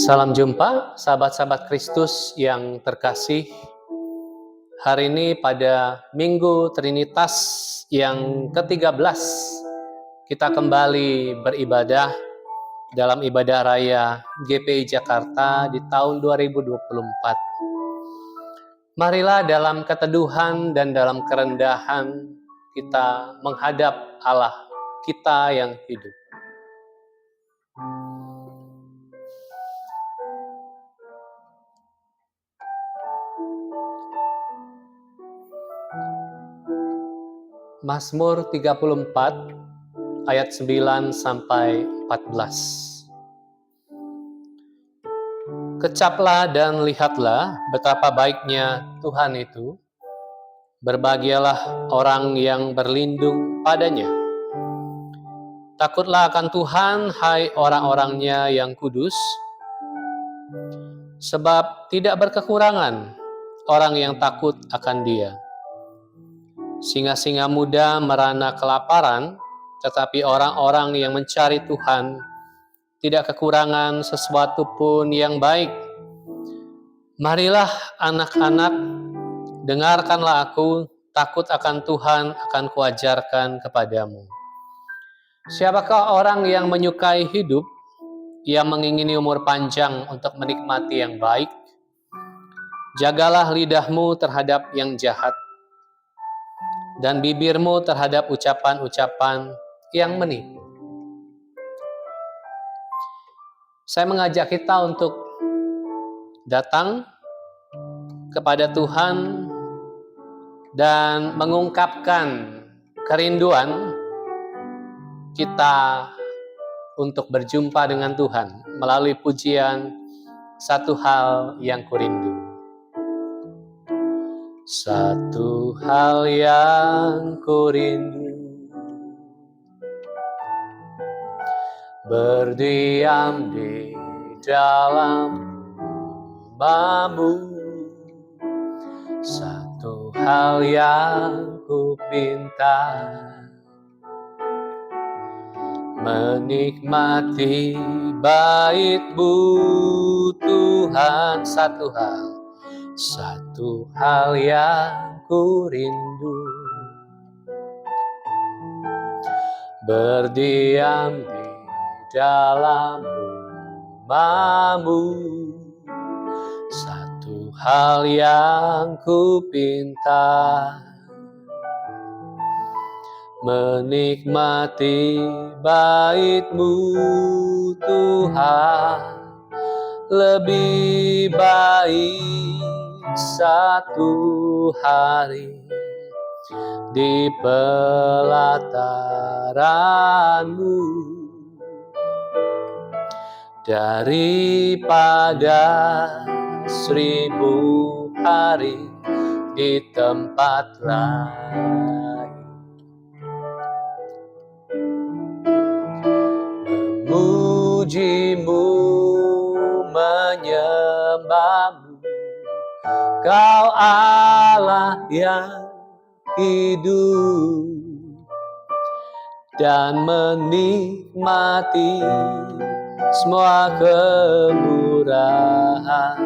Salam jumpa, sahabat-sahabat Kristus yang terkasih. Hari ini pada Minggu Trinitas yang ke-13, kita kembali beribadah dalam ibadah raya GPI Jakarta di tahun 2024. Marilah dalam keteduhan dan dalam kerendahan kita menghadap Allah kita yang hidup. Mazmur 34 ayat 9 sampai 14. Kecaplah dan lihatlah betapa baiknya Tuhan itu. Berbahagialah orang yang berlindung padanya. Takutlah akan Tuhan, hai orang-orangnya yang kudus, sebab tidak berkekurangan orang yang takut akan Dia. Singa-singa muda merana kelaparan, tetapi orang-orang yang mencari Tuhan tidak kekurangan sesuatu pun yang baik. Marilah anak-anak, dengarkanlah aku, takut akan Tuhan akan kuajarkan kepadamu. Siapakah orang yang menyukai hidup, yang mengingini umur panjang untuk menikmati yang baik? Jagalah lidahmu terhadap yang jahat, dan bibirmu terhadap ucapan-ucapan yang menipu. Saya mengajak kita untuk datang kepada Tuhan dan mengungkapkan kerinduan kita untuk berjumpa dengan Tuhan melalui pujian Satu Hal Yang Kurindu. Satu hal yang kurindu, berdiam di dalam rumah-Mu. Satu hal yang kupinta, menikmati bait-Mu Tuhan. Satu hal yang kurindu, berdiam di dalam rumah-Mu. Satu hal yang kupinta, menikmati bait-Mu Tuhan. Lebih baik satu hari di pelataran-Mu daripada 1000 hari di tempat lain. Memuji-Mu, menyembah-Mu, Kau Allah yang hidup, dan menikmati semua kemurahan.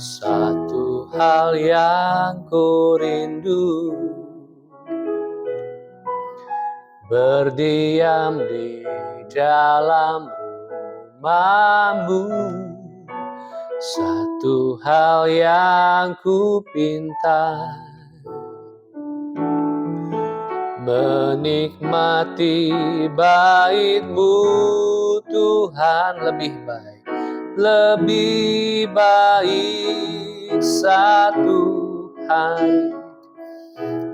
Satu hal yang kurindu, berdiam di dalam rumah-Mu. Satu hal yang kupinta, menikmati bait-Mu Tuhan. Lebih baik satu hari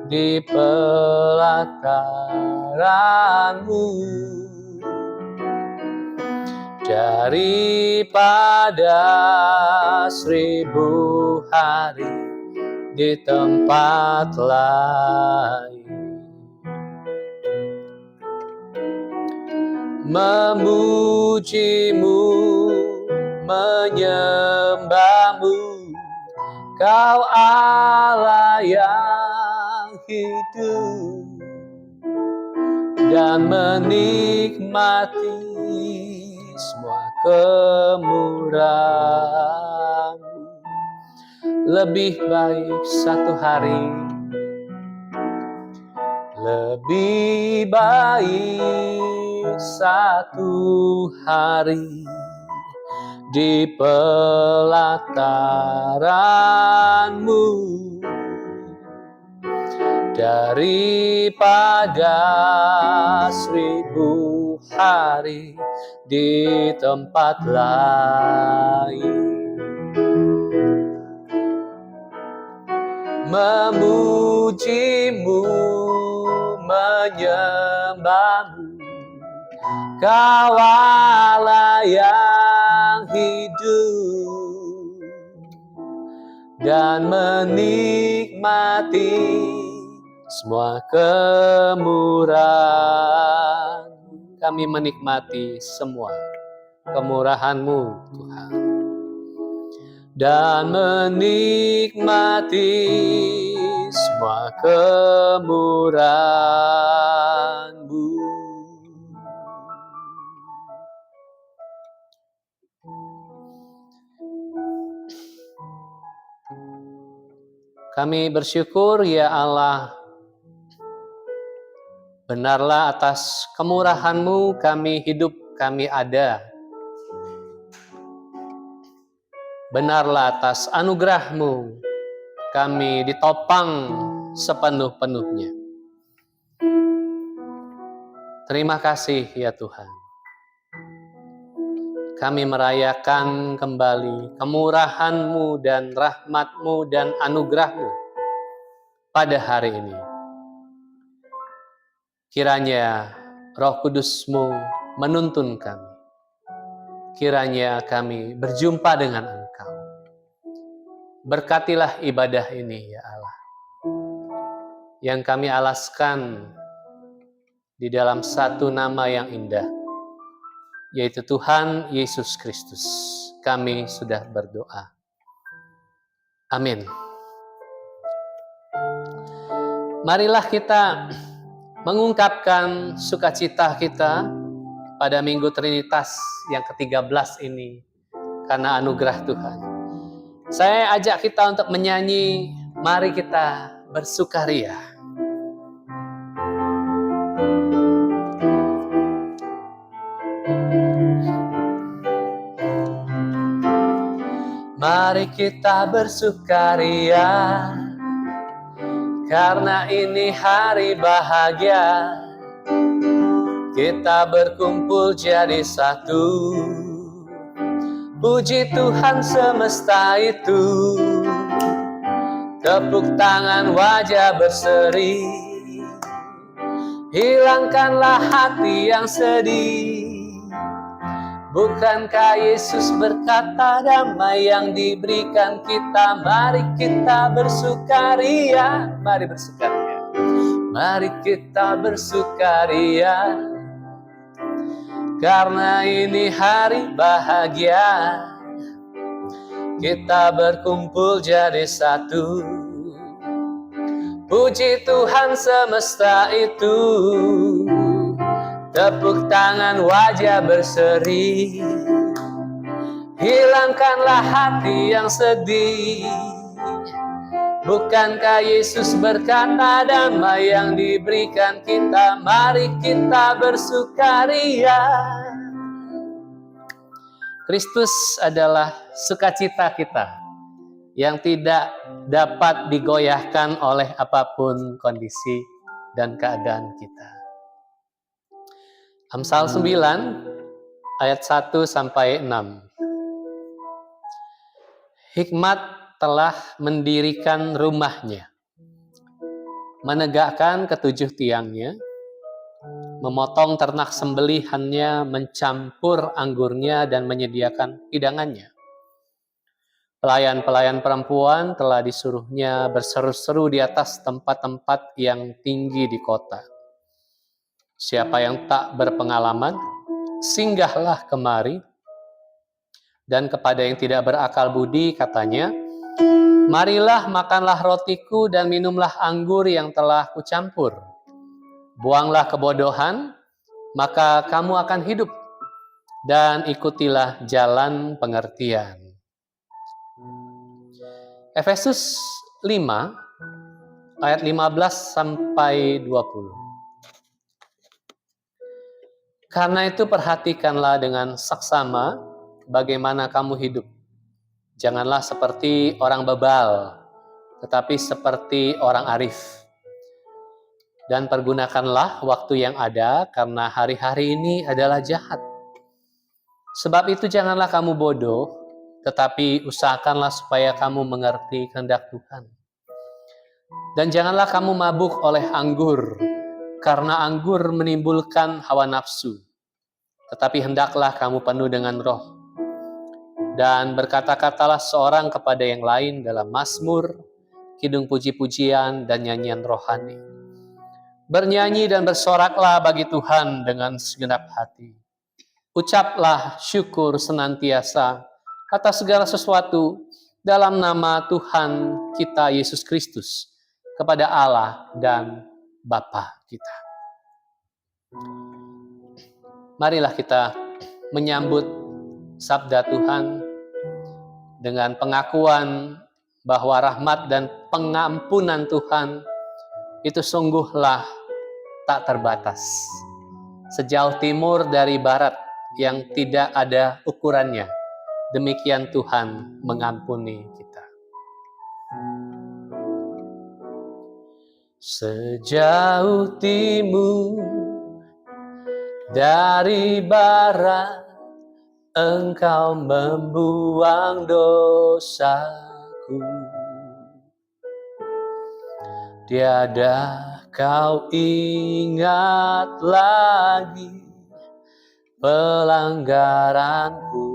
di pelataran-Mu daripada 1000 hari di tempat lain. Memuji-Mu, menyembah-Mu, Kau Allah yang hidup, dan menikmati semua kemurahan-Mu. Lebih baik satu hari, lebih baik satu hari di pelataran-Mu daripada 1000 hari di tempat lain. Memuji-Mu, menyembah-Mu, Kau Allah yang hidup, dan menikmati semua kemurahan. Kami menikmati semua kemurahan-Mu, Tuhan, dan menikmati semua kemurahan-Mu. Kami bersyukur, ya Allah, benarlah atas kemurahan-Mu kami hidup, kami ada. Benarlah atas anugerah-Mu kami ditopang sepenuh-penuhnya. Terima kasih ya Tuhan. Kami merayakan kembali kemurahan-Mu dan rahmat-Mu dan anugerah-Mu pada hari ini. Kiranya Roh Kudus-Mu menuntun kami. Kiranya kami berjumpa dengan Engkau. Berkatilah ibadah ini ya Allah, yang kami alaskan di dalam satu nama yang indah, yaitu Tuhan Yesus Kristus. Kami sudah berdoa. Amin. Marilah kita mengungkapkan sukacita kita pada Minggu Trinitas yang ke-13 ini karena anugerah Tuhan. Saya ajak kita untuk menyanyi, mari kita bersukaria. Mari kita bersukaria, karena ini hari bahagia. Kita berkumpul jadi satu, puji Tuhan semesta itu. Tepuk tangan, wajah berseri, hilangkanlah hati yang sedih. Bukankah Yesus berkata damai yang diberikan kita? Mari kita bersukaria. Mari bersukaria. Mari kita bersukaria, karena ini hari bahagia. Kita berkumpul jadi satu, puji Tuhan semesta itu. Tepuk tangan, wajah berseri, hilangkanlah hati yang sedih. Bukankah Yesus berkata damai yang diberikan kita? Mari kita bersukaria. Kristus adalah sukacita kita yang tidak dapat digoyahkan oleh apapun kondisi dan keadaan kita. Amsal 9 ayat 1-6. Hikmat telah mendirikan rumahnya, menegakkan ketujuh tiangnya, memotong ternak sembelihannya, mencampur anggurnya dan menyediakan hidangannya. Pelayan-pelayan perempuan telah disuruhnya berseru-seru di atas tempat-tempat yang tinggi di kota. Siapa yang tak berpengalaman, singgahlah kemari. Dan kepada yang tidak berakal budi katanya, marilah makanlah rotiku dan minumlah anggur yang telah kucampur. Buanglah kebodohan, maka kamu akan hidup, dan ikutilah jalan pengertian. Efesus 5 ayat 15 sampai 20. Karena itu perhatikanlah dengan saksama bagaimana kamu hidup. Janganlah seperti orang bebal, tetapi seperti orang arif. Dan pergunakanlah waktu yang ada, karena hari-hari ini adalah jahat. Sebab itu janganlah kamu bodoh, tetapi usahakanlah supaya kamu mengerti kehendak Tuhan. Dan janganlah kamu mabuk oleh anggur, karena anggur menimbulkan hawa nafsu. Tetapi hendaklah kamu penuh dengan Roh. Dan berkata-katalah seorang kepada yang lain dalam mazmur, kidung puji-pujian, dan nyanyian rohani. Bernyanyi dan bersoraklah bagi Tuhan dengan segenap hati. Ucaplah syukur senantiasa atas segala sesuatu dalam nama Tuhan kita Yesus Kristus kepada Allah dan Bapa kita. Marilah kita menyambut sabda Tuhan dengan pengakuan bahwa rahmat dan pengampunan Tuhan itu sungguhlah tak terbatas. Sejauh timur dari barat yang tidak ada ukurannya, demikian Tuhan mengampuni kita. Sejauh timur dari barat, Engkau membuang dosaku. Tiada kau ingat lagi pelanggaranku.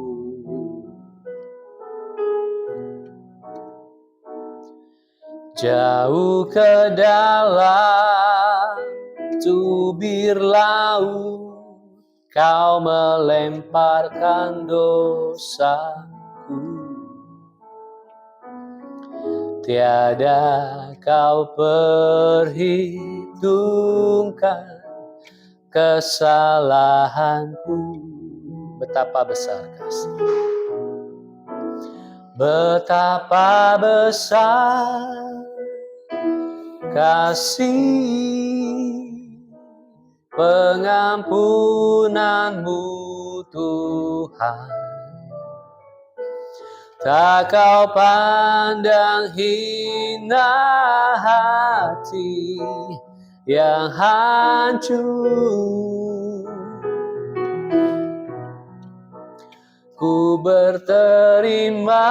Jauh ke dalam tubir laut, kau melemparkan dosaku. Tiada kau perhitungkan kesalahanku. Betapa besar kasih, betapa besar kasih pengampunanmu Tuhan. Tak kau pandang hina hati yang hancur. Ku berterima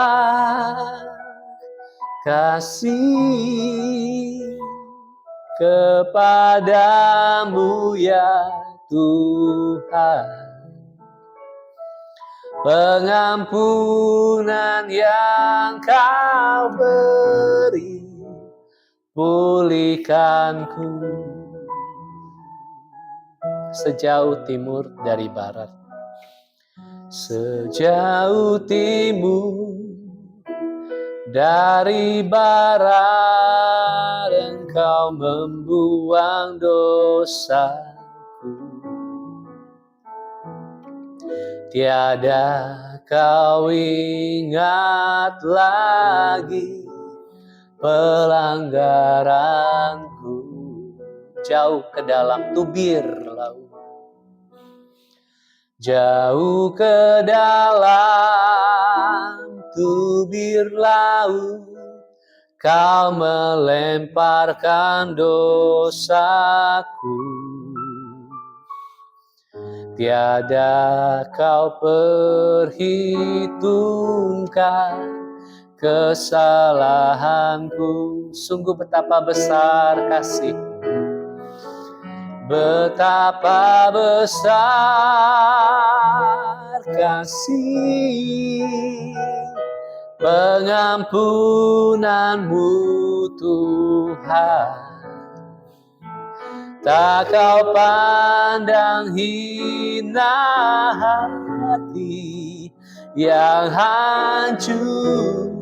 kasih kepadamu ya Tuhan. Pengampunan yang kau beri, pulihkanku. Sejauh timur dari barat, sejauh timur dari barat, Engkau membuang dosaku. Tiada kau ingat lagi pelanggaranku. Jauh ke dalam tubir laut, jauh ke dalam tubir laut, kau melemparkan dosaku. Tiada kau perhitungkan kesalahanku. Sungguh betapa besar kasih, betapa besar kasih pengampunanmu Tuhan. Tak kau pandang hina hati yang hancur.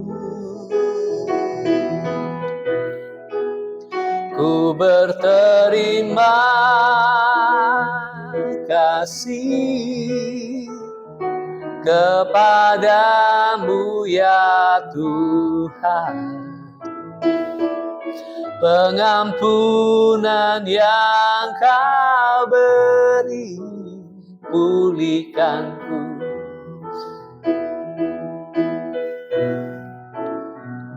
Ku berterima kasih kepadamu ya Tuhan, pengampunan yang Kau beri pulihkanku.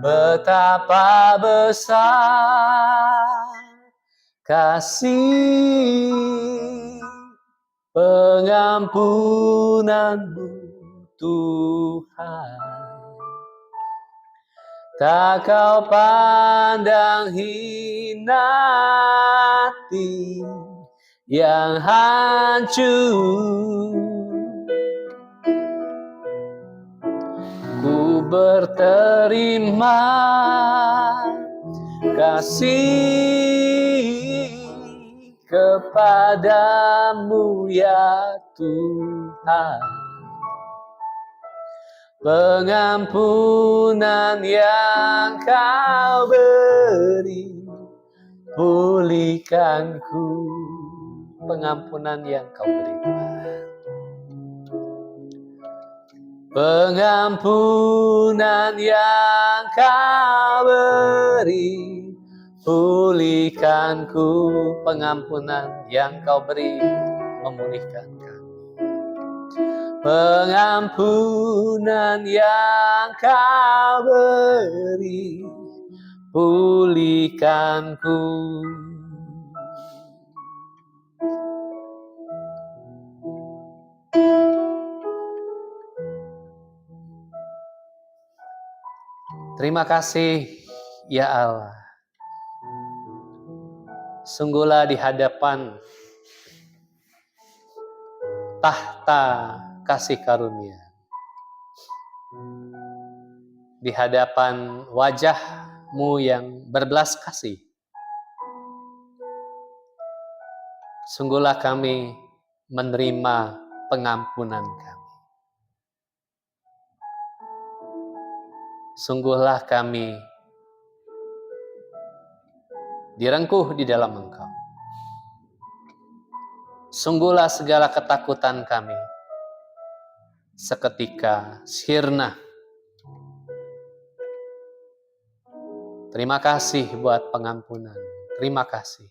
Betapa besar kasih pengampunanmu Tuhan, tak Kau pandang hina hati yang hancur. Ku berterima kasih kepadamu ya Tuhan, pengampunan yang Kau beri pulihkanku. Pengampunan yang Kau beri Tuhan, pengampunan yang Kau beri pulihkanku. Pengampunan yang Kau beri memulihkan kami. Pengampunan yang Kau beri pulihkanku. Terima kasih ya Allah. Sungguhlah di hadapan tahta kasih karunia, di hadapan wajah-Mu yang berbelas kasih, sungguhlah kami menerima pengampunan kami. Sungguhlah kami direngkuh di dalam Engkau. Sungguhlah segala ketakutan kami seketika sirna. Terima kasih buat pengampunan. Terima kasih.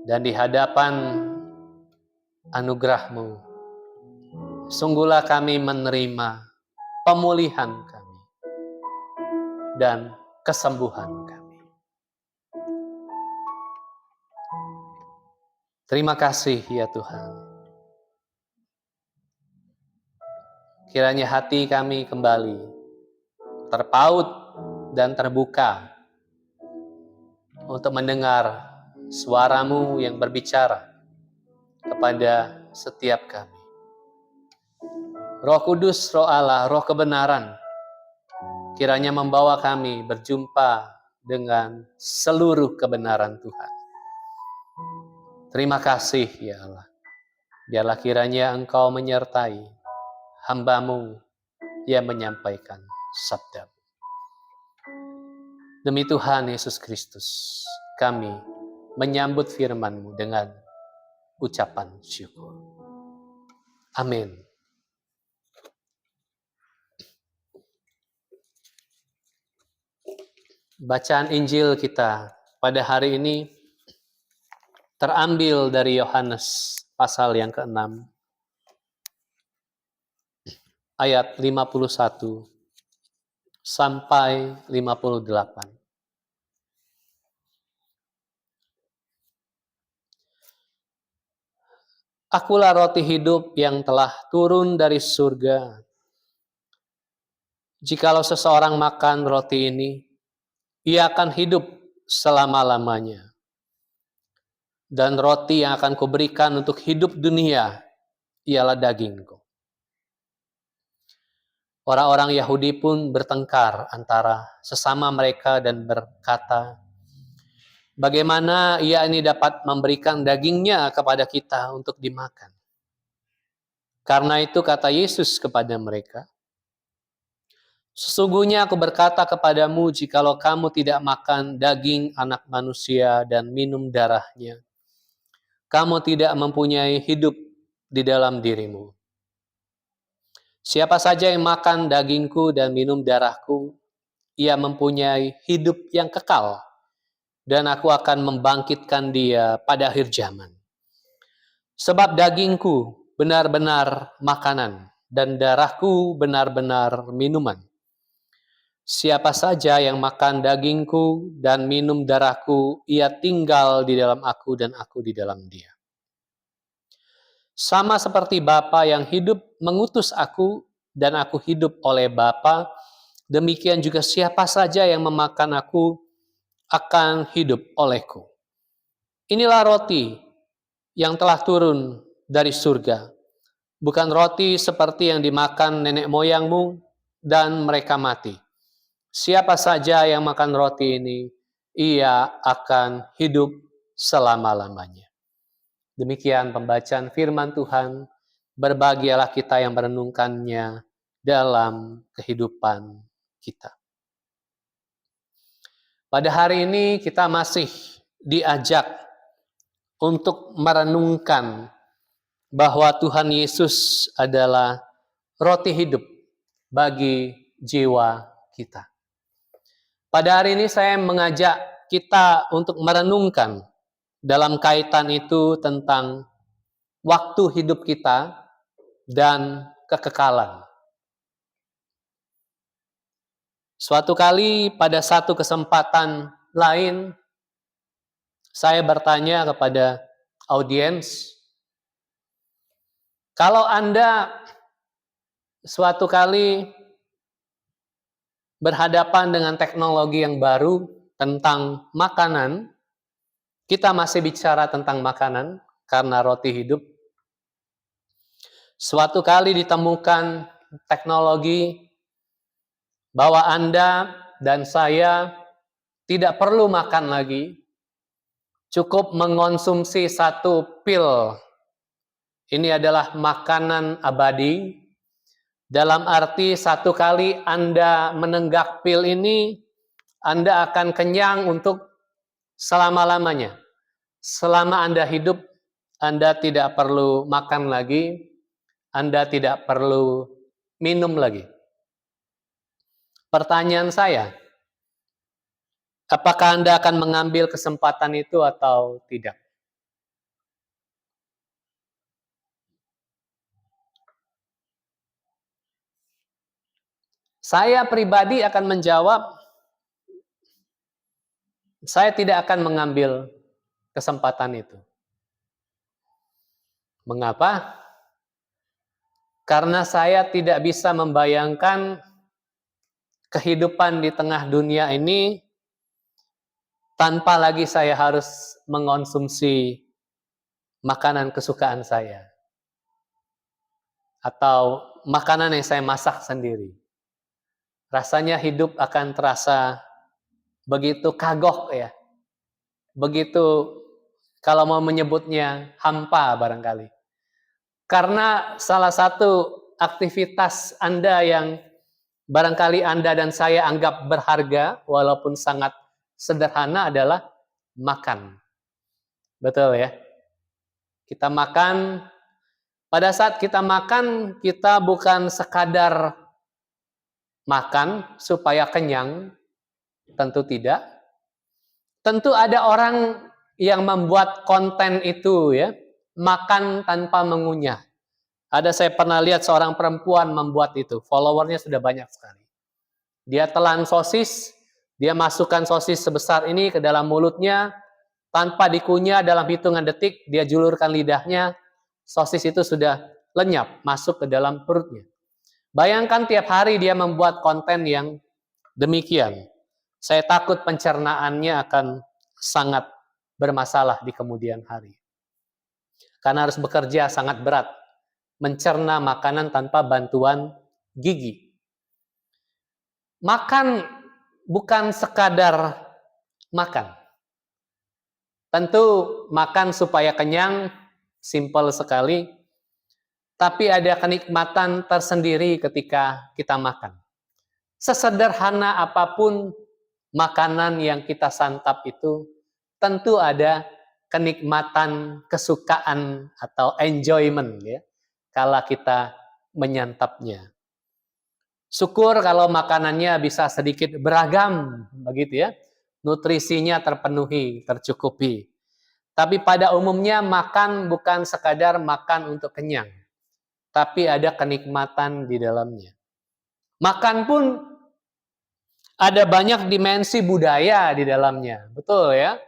Dan di hadapan anugerah-Mu, sungguhlah kami menerima pemulihan kami dan kesembuhan kami. Terima kasih ya Tuhan. Kiranya hati kami kembali terpaut dan terbuka untuk mendengar suara-Mu yang berbicara kepada setiap kami. Roh Kudus, Roh Allah, Roh kebenaran, kiranya membawa kami berjumpa dengan seluruh kebenaran Tuhan. Terima kasih ya Allah. Biarlah kiranya Engkau menyertai hamba-Mu yang menyampaikan sabda. Demi Tuhan Yesus Kristus, kami menyambut firman-Mu dengan ucapan syukur. Amin. Bacaan Injil kita pada hari ini terambil dari Yohanes pasal yang ke-6, ayat 51 sampai 58. Akulah roti hidup yang telah turun dari surga. Jikalau seseorang makan roti ini, ia akan hidup selama-lamanya. Dan roti yang akan kuberikan untuk hidup dunia ialah dagingku. Orang-orang Yahudi pun bertengkar antara sesama mereka dan berkata, bagaimana ia ini dapat memberikan dagingnya kepada kita untuk dimakan? Karena itu kata Yesus kepada mereka, Sesungguhnya aku berkata kepadamu, jikalau kamu tidak makan daging anak manusia dan minum darahnya, kamu tidak mempunyai hidup di dalam dirimu. Siapa saja yang makan dagingku dan minum darahku, ia mempunyai hidup yang kekal, dan aku akan membangkitkan dia pada akhir zaman. Sebab dagingku benar-benar makanan, dan darahku benar-benar minuman. Siapa saja yang makan dagingku dan minum darahku, ia tinggal di dalam aku dan aku di dalam dia. Sama seperti Bapa yang hidup mengutus aku dan aku hidup oleh Bapa, demikian juga siapa saja yang memakan aku akan hidup olehku. Inilah roti yang telah turun dari surga, bukan roti seperti yang dimakan nenek moyangmu dan mereka mati. Siapa saja yang makan roti ini, ia akan hidup selama-lamanya. Demikian pembacaan firman Tuhan. Berbahagialah kita yang merenungkannya dalam kehidupan kita. Pada hari ini kita masih diajak untuk merenungkan bahwa Tuhan Yesus adalah roti hidup bagi jiwa kita. Pada hari ini saya mengajak kita untuk merenungkan dalam kaitan itu tentang waktu hidup kita dan kekekalan. Suatu kali pada satu kesempatan lain, saya bertanya kepada audiens, kalau Anda suatu kali berhadapan dengan teknologi yang baru tentang makanan, kita masih bicara tentang makanan karena roti hidup. Suatu kali ditemukan teknologi bahwa Anda dan saya tidak perlu makan lagi, cukup mengonsumsi satu pil. Ini adalah makanan abadi. Dalam arti satu kali Anda menenggak pil ini, Anda akan kenyang untuk selama-lamanya. Selama Anda hidup, Anda tidak perlu makan lagi, Anda tidak perlu minum lagi. Pertanyaan saya, apakah Anda akan mengambil kesempatan itu atau tidak? Saya pribadi akan menjawab, saya tidak akan mengambil kesempatan itu. Mengapa? Karena saya tidak bisa membayangkan kehidupan di tengah dunia ini tanpa lagi saya harus mengonsumsi makanan kesukaan saya. Atau makanan yang saya masak sendiri. Rasanya hidup akan terasa begitu kagok ya. Begitu, kalau mau menyebutnya, hampa barangkali. Karena salah satu aktivitas Anda yang barangkali Anda dan saya anggap berharga, walaupun sangat sederhana, adalah makan. Betul ya? Kita makan, pada saat kita makan, kita bukan sekadar makan supaya kenyang, tentu tidak. Tentu ada orang yang membuat konten itu ya, makan tanpa mengunyah. Saya pernah lihat seorang perempuan membuat itu, followernya sudah banyak sekali. Dia telan sosis, dia masukkan sosis sebesar ini ke dalam mulutnya, tanpa dikunyah dalam hitungan detik, dia julurkan lidahnya, sosis itu sudah lenyap, masuk ke dalam perutnya. Bayangkan tiap hari dia membuat konten yang demikian. Saya takut pencernaannya akan sangat bermasalah di kemudian hari. Karena harus bekerja sangat berat, mencerna makanan tanpa bantuan gigi. Makan bukan sekadar makan. Tentu makan supaya kenyang, simpel sekali. Tapi ada kenikmatan tersendiri ketika kita makan. Sesederhana apapun makanan yang kita santap itu, tentu ada kenikmatan, kesukaan, atau enjoyment ya, kala kita menyantapnya. Syukur kalau makanannya bisa sedikit beragam, begitu ya. Nutrisinya terpenuhi, tercukupi. Tapi pada umumnya makan bukan sekadar makan untuk kenyang, tapi ada kenikmatan di dalamnya. Makan pun ada banyak dimensi budaya di dalamnya, betul ya.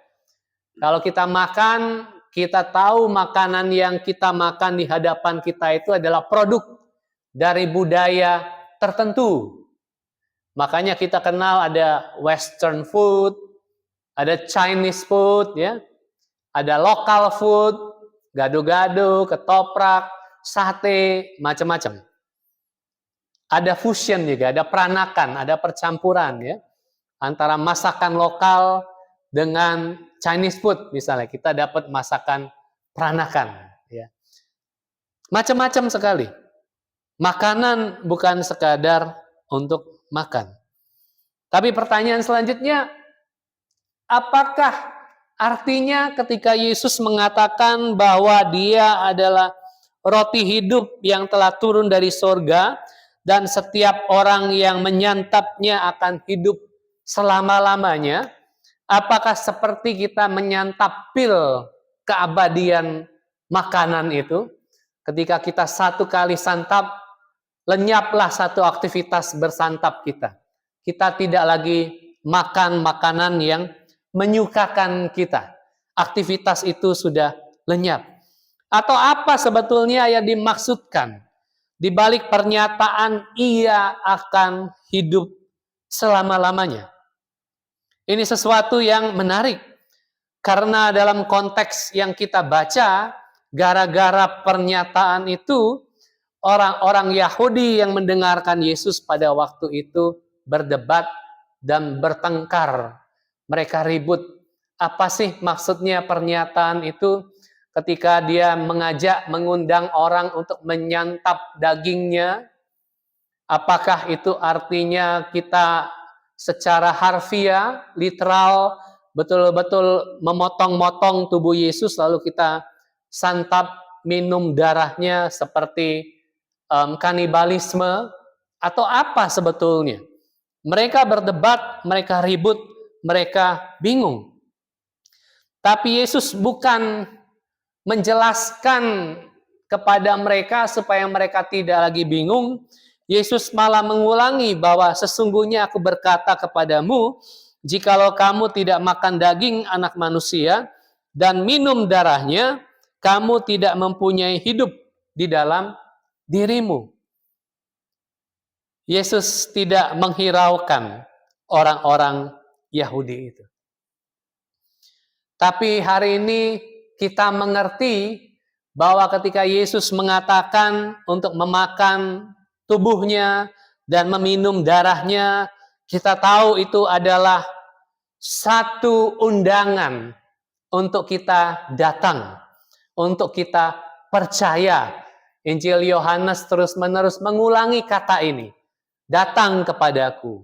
Kalau kita makan, kita tahu makanan yang kita makan di hadapan kita itu adalah produk dari budaya tertentu. Makanya kita kenal ada Western food, ada Chinese food, ya, ada local food, gado-gado, ketoprak, sate, macam-macam. Ada fusion juga, ada peranakan, ada percampuran ya antara masakan lokal dengan Chinese food misalnya. Kita dapat masakan peranakan ya. Macam-macam sekali. Makanan bukan sekadar untuk makan. Tapi pertanyaan selanjutnya, apakah artinya ketika Yesus mengatakan bahwa Dia adalah roti hidup yang telah turun dari sorga dan setiap orang yang menyantapnya akan hidup selama-lamanya, apakah seperti kita menyantap pil keabadian makanan itu? Ketika kita satu kali santap, lenyaplah satu aktivitas bersantap kita. Kita tidak lagi makan makanan yang menyukakan kita. Aktivitas itu sudah lenyap. Atau apa sebetulnya yang dimaksudkan di balik pernyataan ia akan hidup selama-lamanya? Ini sesuatu yang menarik. Karena dalam konteks yang kita baca, gara-gara pernyataan itu, orang-orang Yahudi yang mendengarkan Yesus pada waktu itu berdebat dan bertengkar. Mereka ribut. Apa sih maksudnya pernyataan itu ketika dia mengundang orang untuk menyantap dagingnya? Apakah itu artinya kita secara harfiah, literal, betul-betul memotong-motong tubuh Yesus lalu kita santap, minum darahnya seperti kanibalisme, atau apa sebetulnya? Mereka berdebat, mereka ribut, mereka bingung. Tapi Yesus bukan menjelaskan kepada mereka supaya mereka tidak lagi bingung. Yesus malah mengulangi bahwa sesungguhnya aku berkata kepadamu, jikalau kamu tidak makan daging anak manusia dan minum darahnya, kamu tidak mempunyai hidup di dalam dirimu. Yesus tidak menghiraukan orang-orang Yahudi itu. Tapi hari ini kita mengerti bahwa ketika Yesus mengatakan untuk memakan tubuhnya dan meminum darahnya, kita tahu itu adalah satu undangan untuk kita datang, untuk kita percaya. Injil Yohanes terus-menerus mengulangi kata ini. Datang kepadaku,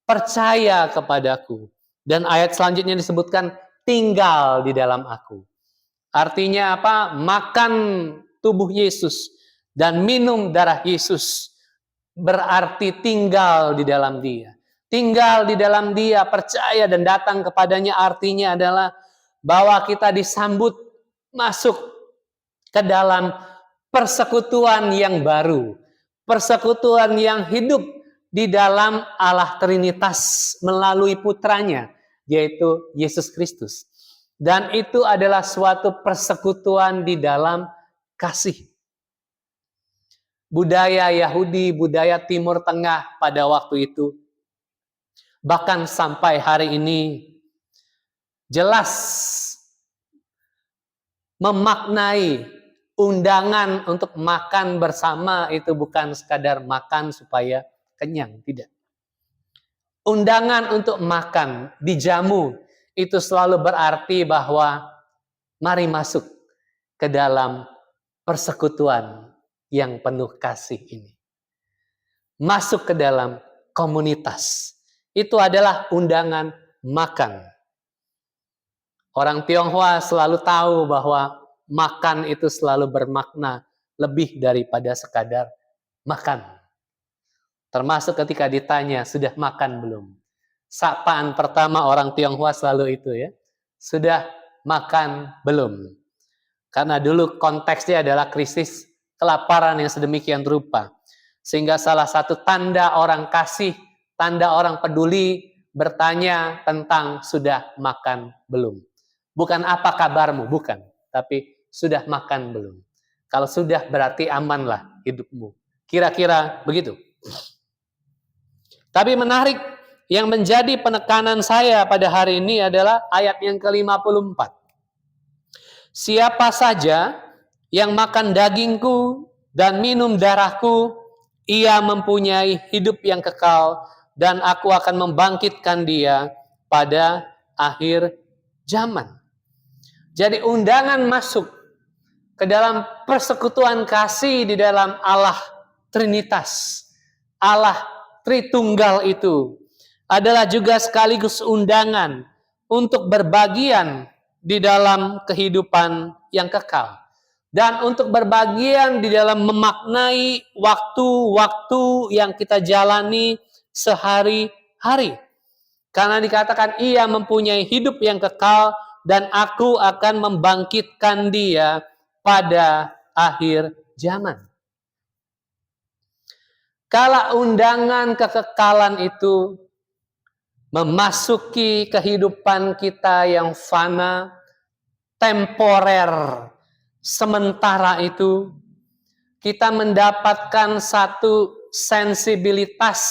percaya kepadaku. Dan ayat selanjutnya disebutkan, tinggal di dalam aku. Artinya apa? Makan tubuh Yesus dan minum darah Yesus berarti tinggal di dalam Dia. Tinggal di dalam Dia, percaya dan datang kepadanya artinya adalah bahwa kita disambut masuk ke dalam persekutuan yang baru. Persekutuan yang hidup di dalam Allah Trinitas melalui putranya, yaitu Yesus Kristus. Dan itu adalah suatu persekutuan di dalam kasih. Budaya Yahudi, budaya Timur Tengah pada waktu itu, bahkan sampai hari ini, jelas memaknai undangan untuk makan bersama itu bukan sekadar makan supaya kenyang, tidak. Undangan untuk makan, dijamu, itu selalu berarti bahwa mari masuk ke dalam persekutuan yang penuh kasih ini. Masuk ke dalam komunitas. Itu adalah undangan makan. Orang Tionghoa selalu tahu bahwa makan itu selalu bermakna lebih daripada sekadar makan. Termasuk ketika ditanya, sudah makan belum? Sapaan pertama orang Tionghoa selalu itu ya. Sudah makan belum? Karena dulu konteksnya adalah krisis kelaparan yang sedemikian rupa. Sehingga salah satu tanda orang kasih, tanda orang peduli, bertanya tentang sudah makan belum. Bukan apa kabarmu, bukan. Tapi sudah makan belum. Kalau sudah berarti amanlah hidupmu. Kira-kira begitu. Tapi menarik, yang menjadi penekanan saya pada hari ini adalah ayat yang ke-54. Siapa saja yang makan dagingku dan minum darahku, ia mempunyai hidup yang kekal, dan aku akan membangkitkan dia pada akhir zaman. Jadi undangan masuk ke dalam persekutuan kasih di dalam Allah Trinitas, Allah Tritunggal itu adalah juga sekaligus undangan untuk berbagian di dalam kehidupan yang kekal. Dan untuk berbagian di dalam memaknai waktu-waktu yang kita jalani sehari-hari. Karena dikatakan ia mempunyai hidup yang kekal dan aku akan membangkitkan dia pada akhir zaman. Kala undangan kekekalan itu memasuki kehidupan kita yang fana, temporer, sementara itu, kita mendapatkan satu sensibilitas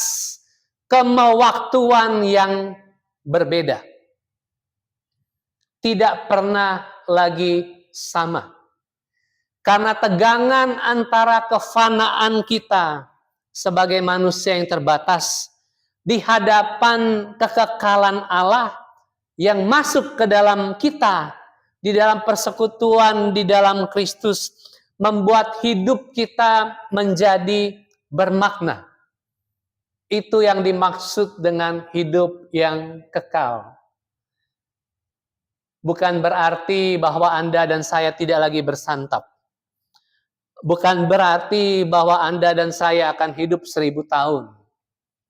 kemewaktuan yang berbeda. Tidak pernah lagi sama. Karena tegangan antara kefanaan kita sebagai manusia yang terbatas di hadapan kekekalan Allah yang masuk ke dalam kita, di dalam persekutuan di dalam Kristus, membuat hidup kita menjadi bermakna. Itu yang dimaksud dengan hidup yang kekal. Bukan berarti bahwa Anda dan saya tidak lagi bersantap. Bukan berarti bahwa Anda dan saya akan hidup 1000 tahun.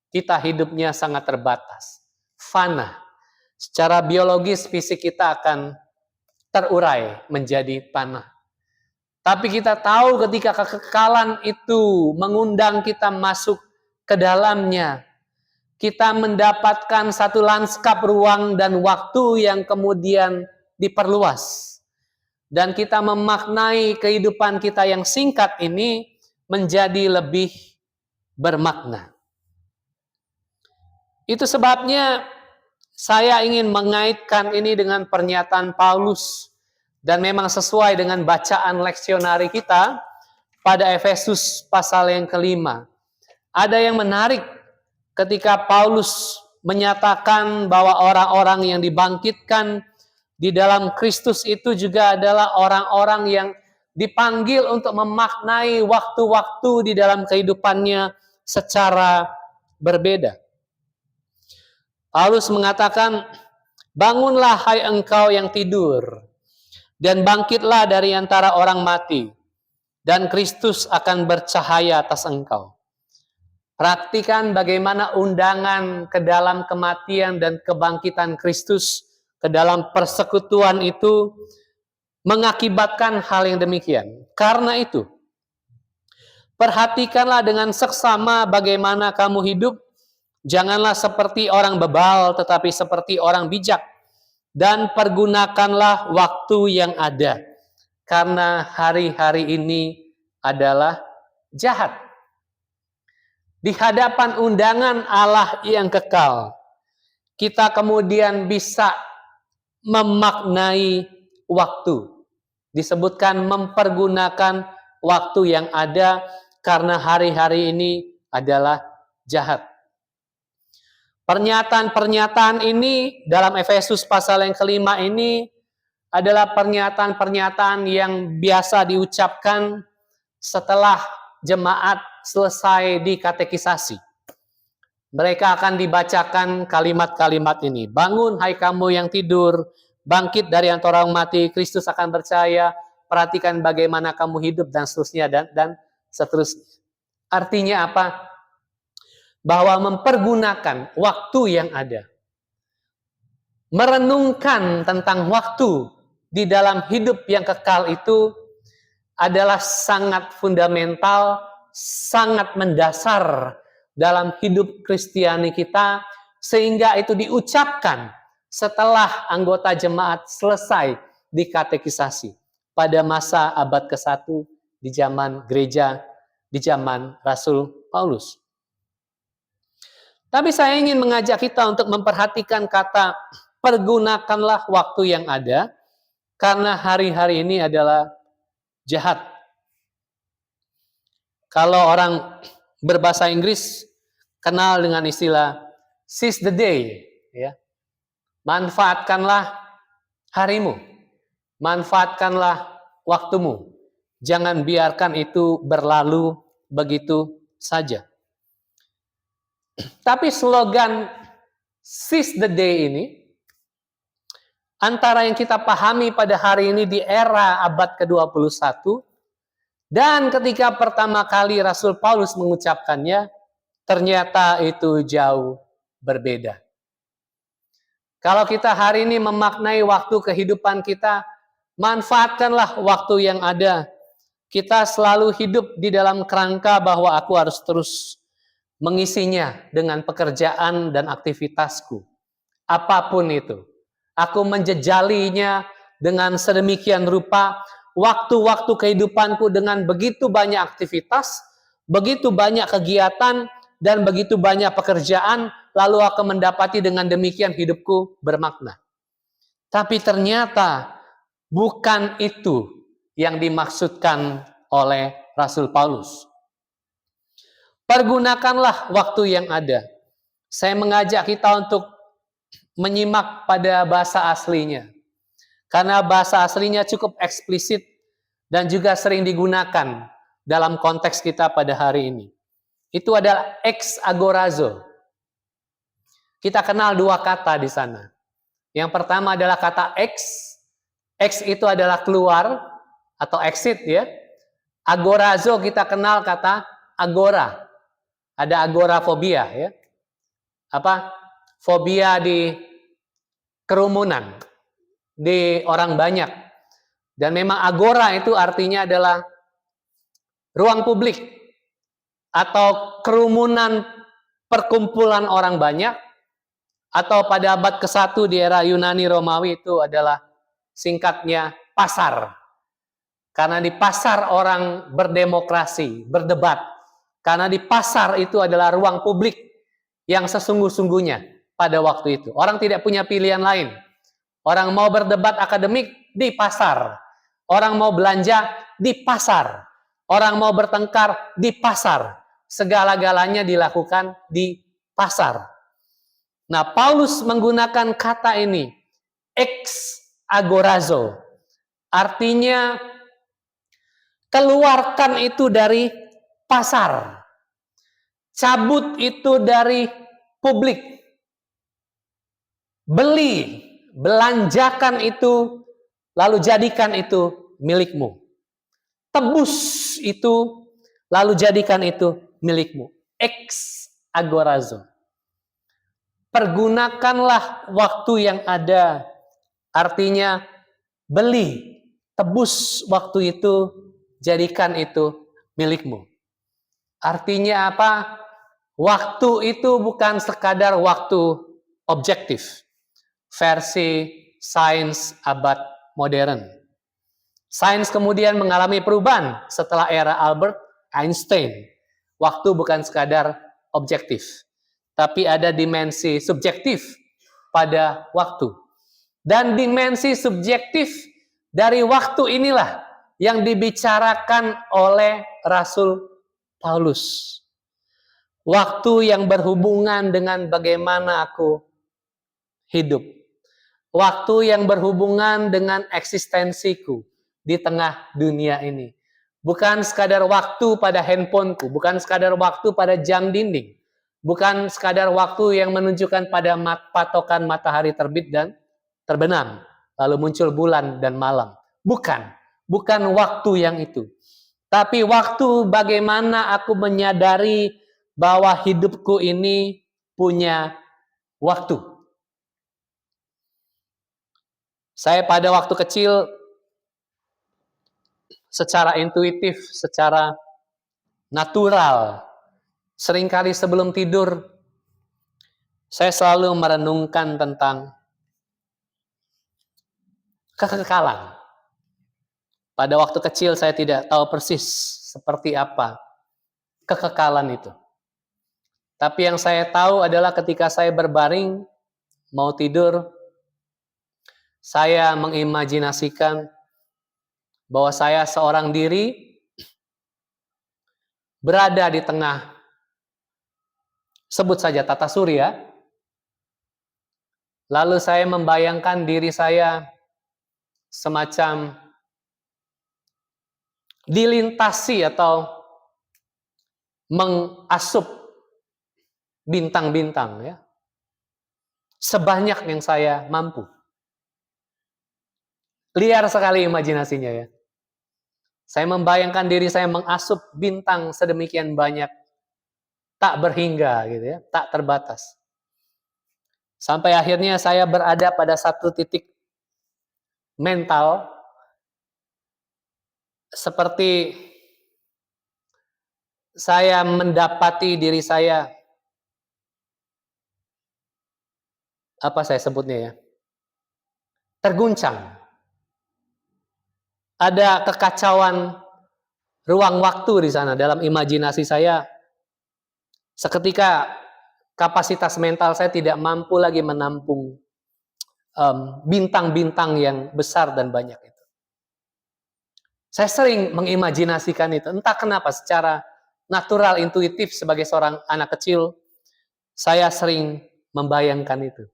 Kita hidupnya sangat terbatas, fana. Secara biologis fisik kita akan terurai menjadi tanah. Tapi kita tahu ketika kekekalan itu mengundang kita masuk ke dalamnya, kita mendapatkan satu lanskap ruang dan waktu yang kemudian diperluas. Dan kita memaknai kehidupan kita yang singkat ini menjadi lebih bermakna. Itu sebabnya saya ingin mengaitkan ini dengan pernyataan Paulus dan memang sesuai dengan bacaan leksionari kita pada Efesus pasal yang ke-5. Ada yang menarik ketika Paulus menyatakan bahwa orang-orang yang dibangkitkan di dalam Kristus itu juga adalah orang-orang yang dipanggil untuk memaknai waktu-waktu di dalam kehidupannya secara berbeda. Paulus mengatakan, bangunlah hai engkau yang tidur, dan bangkitlah dari antara orang mati, dan Kristus akan bercahaya atas engkau. Praktikan bagaimana undangan ke dalam kematian dan kebangkitan Kristus, ke dalam persekutuan itu, mengakibatkan hal yang demikian. Karena itu, perhatikanlah dengan seksama bagaimana kamu hidup. Janganlah seperti orang bebal, tetapi seperti orang bijak. Dan pergunakanlah waktu yang ada. Karena hari-hari ini adalah jahat. Di hadapan undangan Allah yang kekal, kita kemudian bisa memaknai waktu. Disebutkan mempergunakan waktu yang ada karena hari-hari ini adalah jahat. Pernyataan-pernyataan ini dalam Efesus pasal yang ke-5 ini adalah pernyataan-pernyataan yang biasa diucapkan setelah jemaat selesai dikatekisasi. Mereka akan dibacakan kalimat-kalimat ini. Bangun hai kamu yang tidur, bangkit dari antara orang mati, Kristus akan percaya, perhatikan bagaimana kamu hidup dan seterusnya dan seterusnya. Artinya apa? Bahwa mempergunakan waktu yang ada. Merenungkan tentang waktu di dalam hidup yang kekal itu adalah sangat fundamental, sangat mendasar dalam hidup Kristiani kita, sehingga itu diucapkan setelah anggota jemaat selesai dikatekisasi pada masa abad ke-1 di zaman gereja, di zaman Rasul Paulus. Tapi saya ingin mengajak kita untuk memperhatikan kata pergunakanlah waktu yang ada, karena hari-hari ini adalah jahat. Kalau orang berbahasa Inggris kenal dengan istilah seize the day, ya. Manfaatkanlah harimu, manfaatkanlah waktumu. Jangan biarkan itu berlalu begitu saja. Tapi slogan seize the day ini antara yang kita pahami pada hari ini di era abad ke-21 dan ketika pertama kali Rasul Paulus mengucapkannya, ternyata itu jauh berbeda. Kalau kita hari ini memaknai waktu kehidupan kita, manfaatkanlah waktu yang ada. Kita selalu hidup di dalam kerangka bahwa aku harus terus mengisinya dengan pekerjaan dan aktivitasku. Apapun itu. Aku menjejalinya dengan sedemikian rupa, waktu-waktu kehidupanku dengan begitu banyak aktivitas, begitu banyak kegiatan, dan begitu banyak pekerjaan, lalu aku mendapati dengan demikian hidupku bermakna. Tapi ternyata bukan itu yang dimaksudkan oleh Rasul Paulus. Pergunakanlah waktu yang ada. Saya mengajak kita untuk menyimak pada bahasa aslinya. Karena bahasa aslinya cukup eksplisit dan juga sering digunakan dalam konteks kita pada hari ini. Itu adalah ex agorazo. Kita kenal dua kata di sana. Yang pertama adalah kata ex. Ex itu adalah keluar atau exit, ya. Agorazo kita kenal kata agora. Ada agorafobia, ya. Apa? Fobia di kerumunan, di orang banyak. Dan memang agora itu artinya adalah ruang publik atau kerumunan perkumpulan orang banyak, atau pada abad ke-1 di era Yunani Romawi itu adalah singkatnya pasar. Karena di pasar orang berdemokrasi, berdebat. Karena di pasar itu adalah ruang publik yang sesungguh-sungguhnya pada waktu itu. Orang tidak punya pilihan lain. Orang mau berdebat akademik di pasar. Orang mau belanja di pasar. Orang mau bertengkar di pasar. Segala-galanya dilakukan di pasar. Nah, Paulus menggunakan kata ini, ex agorazo. Artinya, keluarkan itu dari pasar. Cabut itu dari publik. Beli, belanjakan itu, lalu jadikan itu milikmu. Tebus itu, lalu jadikan itu milikmu. Ex agorazo. Pergunakanlah waktu yang ada. Artinya, beli, tebus waktu itu, jadikan itu milikmu. Artinya apa? Waktu itu bukan sekadar waktu objektif. Versi sains abad modern. Sains kemudian mengalami perubahan setelah era Albert Einstein. Waktu bukan sekadar objektif, tapi ada dimensi subjektif pada waktu. Dan dimensi subjektif dari waktu inilah yang dibicarakan oleh Rasul Paulus. Waktu yang berhubungan dengan bagaimana aku hidup. Waktu yang berhubungan dengan eksistensiku di tengah dunia ini. Bukan sekadar waktu pada handphoneku, bukan sekadar waktu pada jam dinding, Bukan sekadar waktu yang menunjukkan pada patokan matahari terbit dan terbenam, lalu muncul bulan dan malam. Bukan waktu yang itu. Tapi waktu bagaimana aku menyadari bahwa hidupku ini punya waktu. Saya pada waktu kecil secara intuitif, secara natural, seringkali sebelum tidur, saya selalu merenungkan tentang kekekalan. Pada waktu kecil saya tidak tahu persis seperti apa kekekalan itu. Tapi yang saya tahu adalah ketika saya berbaring, mau tidur, saya mengimajinasikan bahwa saya seorang diri berada di tengah, sebut saja tata surya. Lalu saya membayangkan diri saya semacam dilintasi atau mengasup bintang-bintang, ya, sebanyak yang saya mampu. Liar sekali imajinasinya, ya. Saya membayangkan diri saya mengasup bintang sedemikian banyak, tak berhingga gitu, ya, tak terbatas. Sampai akhirnya saya berada pada satu titik mental seperti saya mendapati diri saya, apa saya sebutnya, ya, terguncang. Ada kekacauan ruang waktu di sana dalam imajinasi saya. Seketika kapasitas mental saya tidak mampu lagi menampung bintang-bintang yang besar dan banyak itu. Saya sering mengimajinasikan itu. Entah kenapa secara natural, intuitif sebagai seorang anak kecil, saya sering membayangkan itu.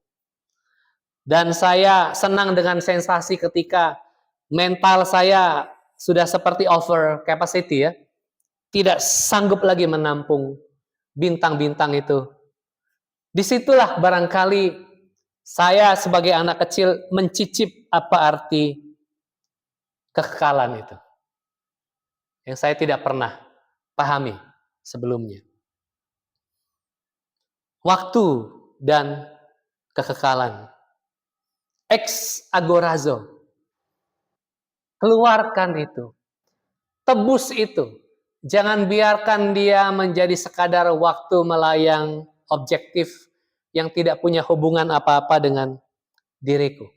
Dan saya senang dengan sensasi ketika mental saya sudah seperti over capacity, ya. Tidak sanggup lagi menampung bintang-bintang itu. Disitulah barangkali saya sebagai anak kecil mencicip apa arti kekekalan itu, yang saya tidak pernah pahami sebelumnya. Waktu dan kekekalan. Ex agorazo. Keluarkan itu. Tebus itu. Jangan biarkan dia menjadi sekadar waktu melayang objektif yang tidak punya hubungan apa-apa dengan diriku.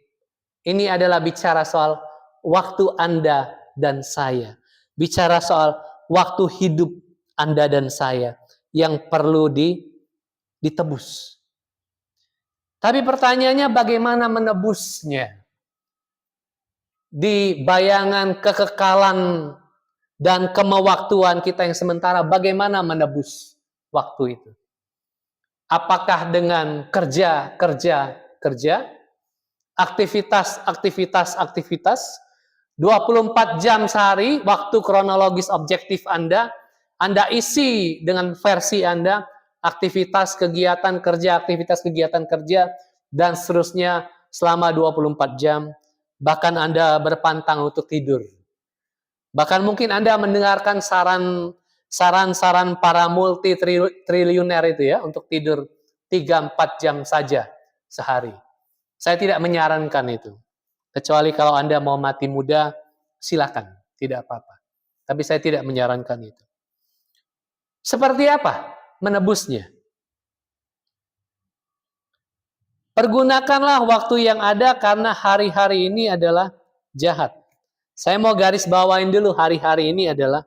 Ini adalah bicara soal waktu Anda dan saya. Bicara soal waktu hidup Anda dan saya yang perlu ditebus. Tapi pertanyaannya bagaimana menebusnya? Di bayangan kekekalan dan kemewaktuan kita yang sementara, bagaimana menebus waktu itu? Apakah dengan kerja, aktivitas, 24 jam sehari, waktu kronologis objektif Anda isi dengan versi Anda, aktivitas kegiatan kerja, dan seterusnya selama 24 jam. Bahkan Anda berpantang untuk tidur. Bahkan mungkin Anda mendengarkan saran para multi-triliuner itu, ya, untuk tidur 3-4 jam saja sehari. Saya tidak menyarankan itu. Kecuali kalau Anda mau mati muda, silakan, tidak apa-apa. Tapi saya tidak menyarankan itu. Seperti apa menebusnya? Pergunakanlah waktu yang ada karena hari-hari ini adalah jahat. Saya mau garis bawain dulu, hari-hari ini adalah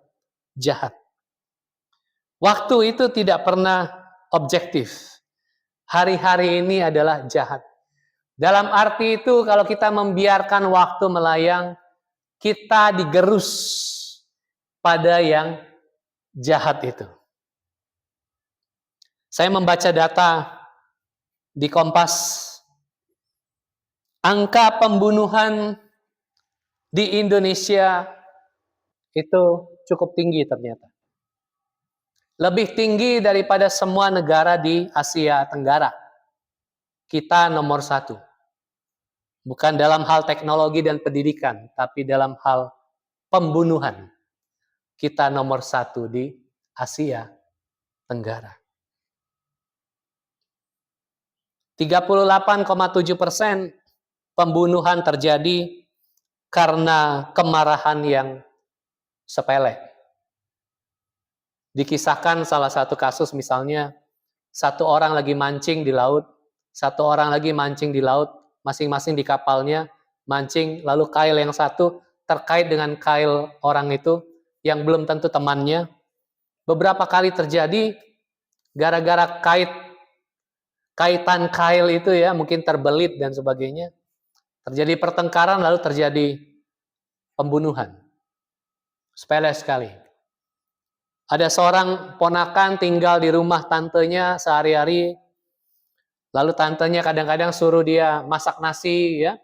jahat. Waktu itu tidak pernah objektif. Hari-hari ini adalah jahat. Dalam arti itu, kalau kita membiarkan waktu melayang, kita digerus pada yang jahat itu. Saya membaca data di Kompas. Angka pembunuhan di Indonesia itu cukup tinggi ternyata. Lebih tinggi daripada semua negara di Asia Tenggara. Kita nomor 1. Bukan dalam hal teknologi dan pendidikan, tapi dalam hal pembunuhan. Kita nomor 1 di Asia Tenggara. 38,7% pembunuhan terjadi karena kemarahan yang sepele. Dikisahkan salah satu kasus misalnya, satu orang lagi mancing di laut, satu orang lagi mancing di laut, masing-masing di kapalnya, mancing, lalu kail yang satu terkait dengan kail orang itu, yang belum tentu temannya. Beberapa kali terjadi, gara-gara kaitan kail itu ya, mungkin terbelit dan sebagainya, terjadi pertengkaran, lalu terjadi pembunuhan. Sepele sekali. Ada seorang ponakan tinggal di rumah tantenya sehari-hari, lalu tantenya kadang-kadang suruh dia masak nasi, ya,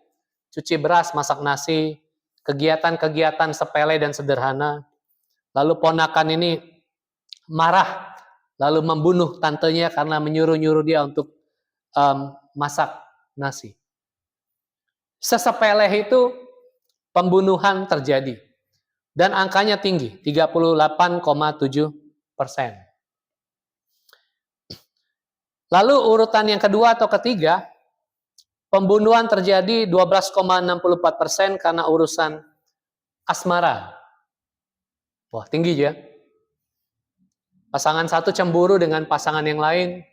cuci beras, masak nasi, kegiatan-kegiatan sepele dan sederhana. Lalu ponakan ini marah, lalu membunuh tantenya karena menyuruh-nyuruh dia untuk masak nasi. Sesepele itu pembunuhan terjadi. Dan angkanya tinggi, 38,7%. Lalu urutan yang kedua atau ketiga, pembunuhan terjadi 12,64% karena urusan asmara. Wah, tinggi ya. Pasangan satu cemburu dengan pasangan yang lain.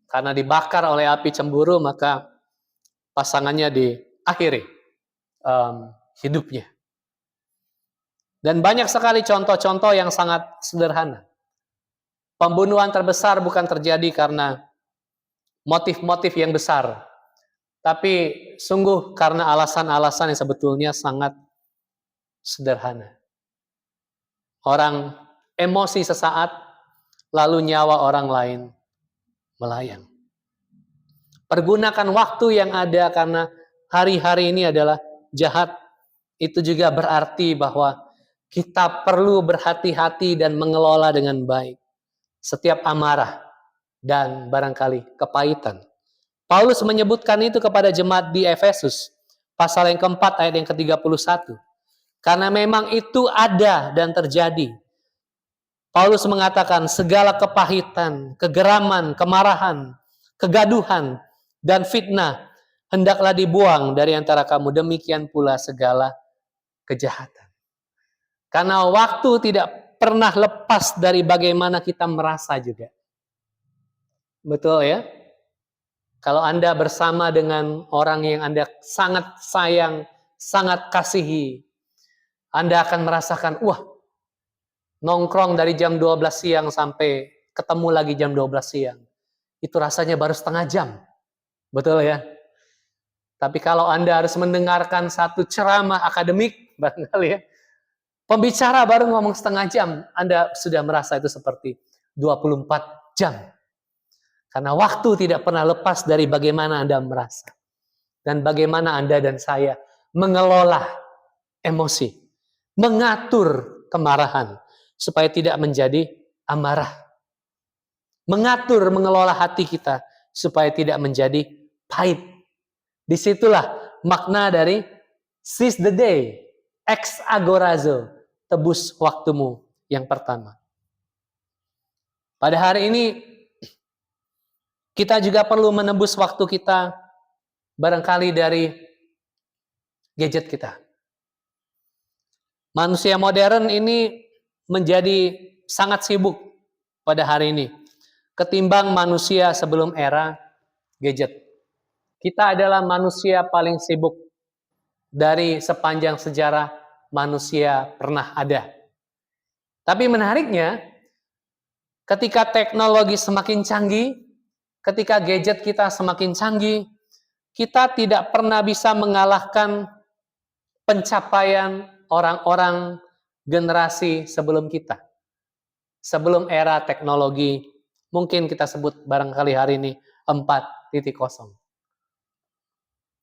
Karena dibakar oleh api cemburu, maka pasangannya diakhiri hidupnya. Dan banyak sekali contoh-contoh yang sangat sederhana. Pembunuhan terbesar bukan terjadi karena motif-motif yang besar, tapi sungguh karena alasan-alasan yang sebetulnya sangat sederhana. Orang emosi sesaat, lalu nyawa orang lain melayang. Pergunakan waktu yang ada karena hari-hari ini adalah jahat. Itu juga berarti bahwa kita perlu berhati-hati dan mengelola dengan baik setiap amarah dan barangkali kepahitan. Paulus menyebutkan itu kepada jemaat di Efesus, pasal yang keempat ayat yang ke-31. Karena memang itu ada dan terjadi. Paulus mengatakan segala kepahitan, kegeraman, kemarahan, kegaduhan, dan fitnah hendaklah dibuang dari antara kamu, demikian pula segala kejahatan. Karena waktu tidak pernah lepas dari bagaimana kita merasa juga. Betul ya? Kalau Anda bersama dengan orang yang Anda sangat sayang, sangat kasihi, Anda akan merasakan, wah, nongkrong dari jam 12 siang sampai ketemu lagi jam 12 siang. Itu rasanya baru setengah jam. Betul ya? Tapi kalau Anda harus mendengarkan satu ceramah akademik, barangkali ya, pembicara baru ngomong setengah jam, Anda sudah merasa itu seperti 24 jam. Karena waktu tidak pernah lepas dari bagaimana Anda merasa. Dan bagaimana Anda dan saya mengelola emosi. Mengatur kemarahan. Supaya tidak menjadi amarah. Mengatur, mengelola hati kita. Supaya tidak menjadi pahit. Disitulah makna dari seize the day. Ex agorazo. Tebus waktumu yang pertama. Pada hari ini, kita juga perlu menebus waktu kita barangkali dari gadget kita. Manusia modern ini menjadi sangat sibuk pada hari ini ketimbang manusia sebelum era gadget. Kita adalah manusia paling sibuk dari sepanjang sejarah manusia pernah ada. Tapi menariknya, ketika teknologi semakin canggih, ketika gadget kita semakin canggih, kita tidak pernah bisa mengalahkan pencapaian orang-orang generasi sebelum kita. Sebelum era teknologi, mungkin kita sebut barangkali hari ini 4.0.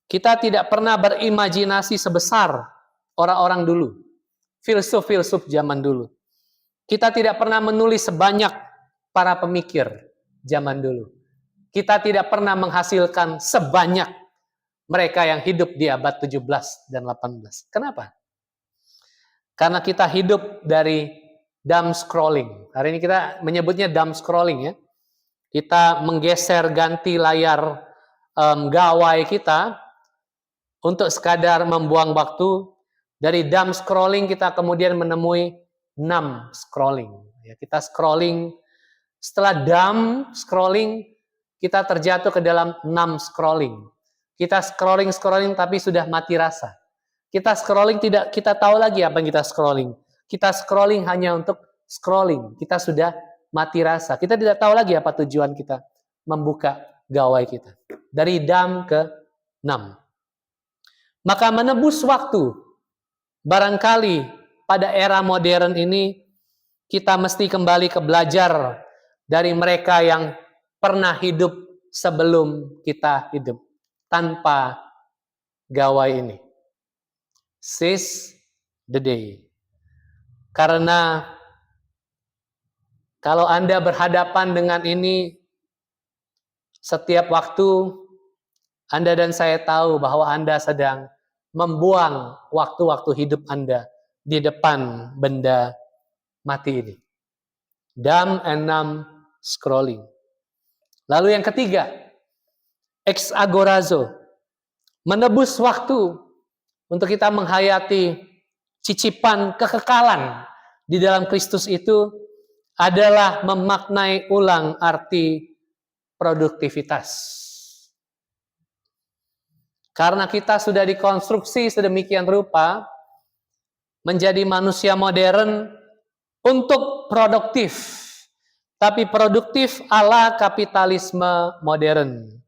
Kita tidak pernah berimajinasi sebesar orang-orang dulu, filsuf-filsuf zaman dulu. Kita tidak pernah menulis sebanyak para pemikir zaman dulu. Kita tidak pernah menghasilkan sebanyak mereka yang hidup di abad 17 dan 18. Kenapa? Karena kita hidup dari dumb scrolling. Hari ini kita menyebutnya dumb scrolling ya. Kita menggeser ganti layar gawai kita untuk sekadar membuang waktu. Dari dumb scrolling kita kemudian menemui numb scrolling. Ya, kita scrolling, setelah dumb scrolling kita terjatuh ke dalam numb scrolling. Kita scrolling tapi sudah mati rasa. Kita scrolling tidak kita tahu lagi apa yang kita scrolling. Kita scrolling hanya untuk scrolling. Kita sudah mati rasa. Kita tidak tahu lagi apa tujuan kita membuka gawai kita. Dari dumb ke numb. Maka menebus waktu. Barangkali pada era modern ini kita mesti kembali ke belajar dari mereka yang pernah hidup sebelum kita hidup tanpa gawai ini. Seize the day. Karena kalau Anda berhadapan dengan ini setiap waktu, Anda dan saya tahu bahwa Anda sedang membuang waktu-waktu hidup Anda di depan benda mati ini. Dumb and numb scrolling. Lalu yang ketiga, exagorazo. Menebus waktu untuk kita menghayati cicipan kekekalan di dalam Kristus itu adalah memaknai ulang arti produktivitas. Karena kita sudah dikonstruksi sedemikian rupa menjadi manusia modern untuk produktif. Tapi produktif ala kapitalisme modern.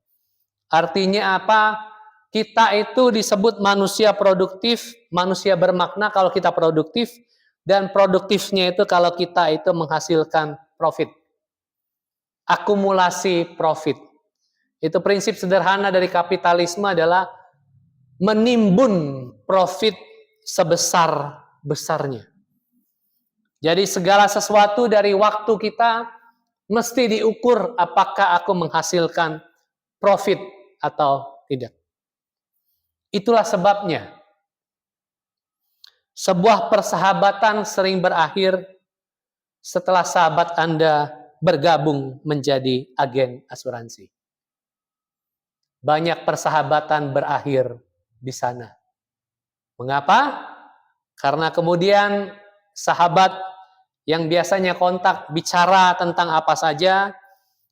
Artinya apa? Kita itu disebut manusia produktif, manusia bermakna kalau kita produktif, dan produktifnya itu kalau kita itu menghasilkan profit. Akumulasi profit. Itu prinsip sederhana dari kapitalisme adalah menimbun profit sebesar-besarnya. Jadi segala sesuatu dari waktu kita mesti diukur apakah aku menghasilkan profit atau tidak. Itulah sebabnya sebuah persahabatan sering berakhir setelah sahabat Anda bergabung menjadi agen asuransi. Banyak persahabatan berakhir di sana. Mengapa? Karena kemudian sahabat yang biasanya kontak bicara tentang apa saja,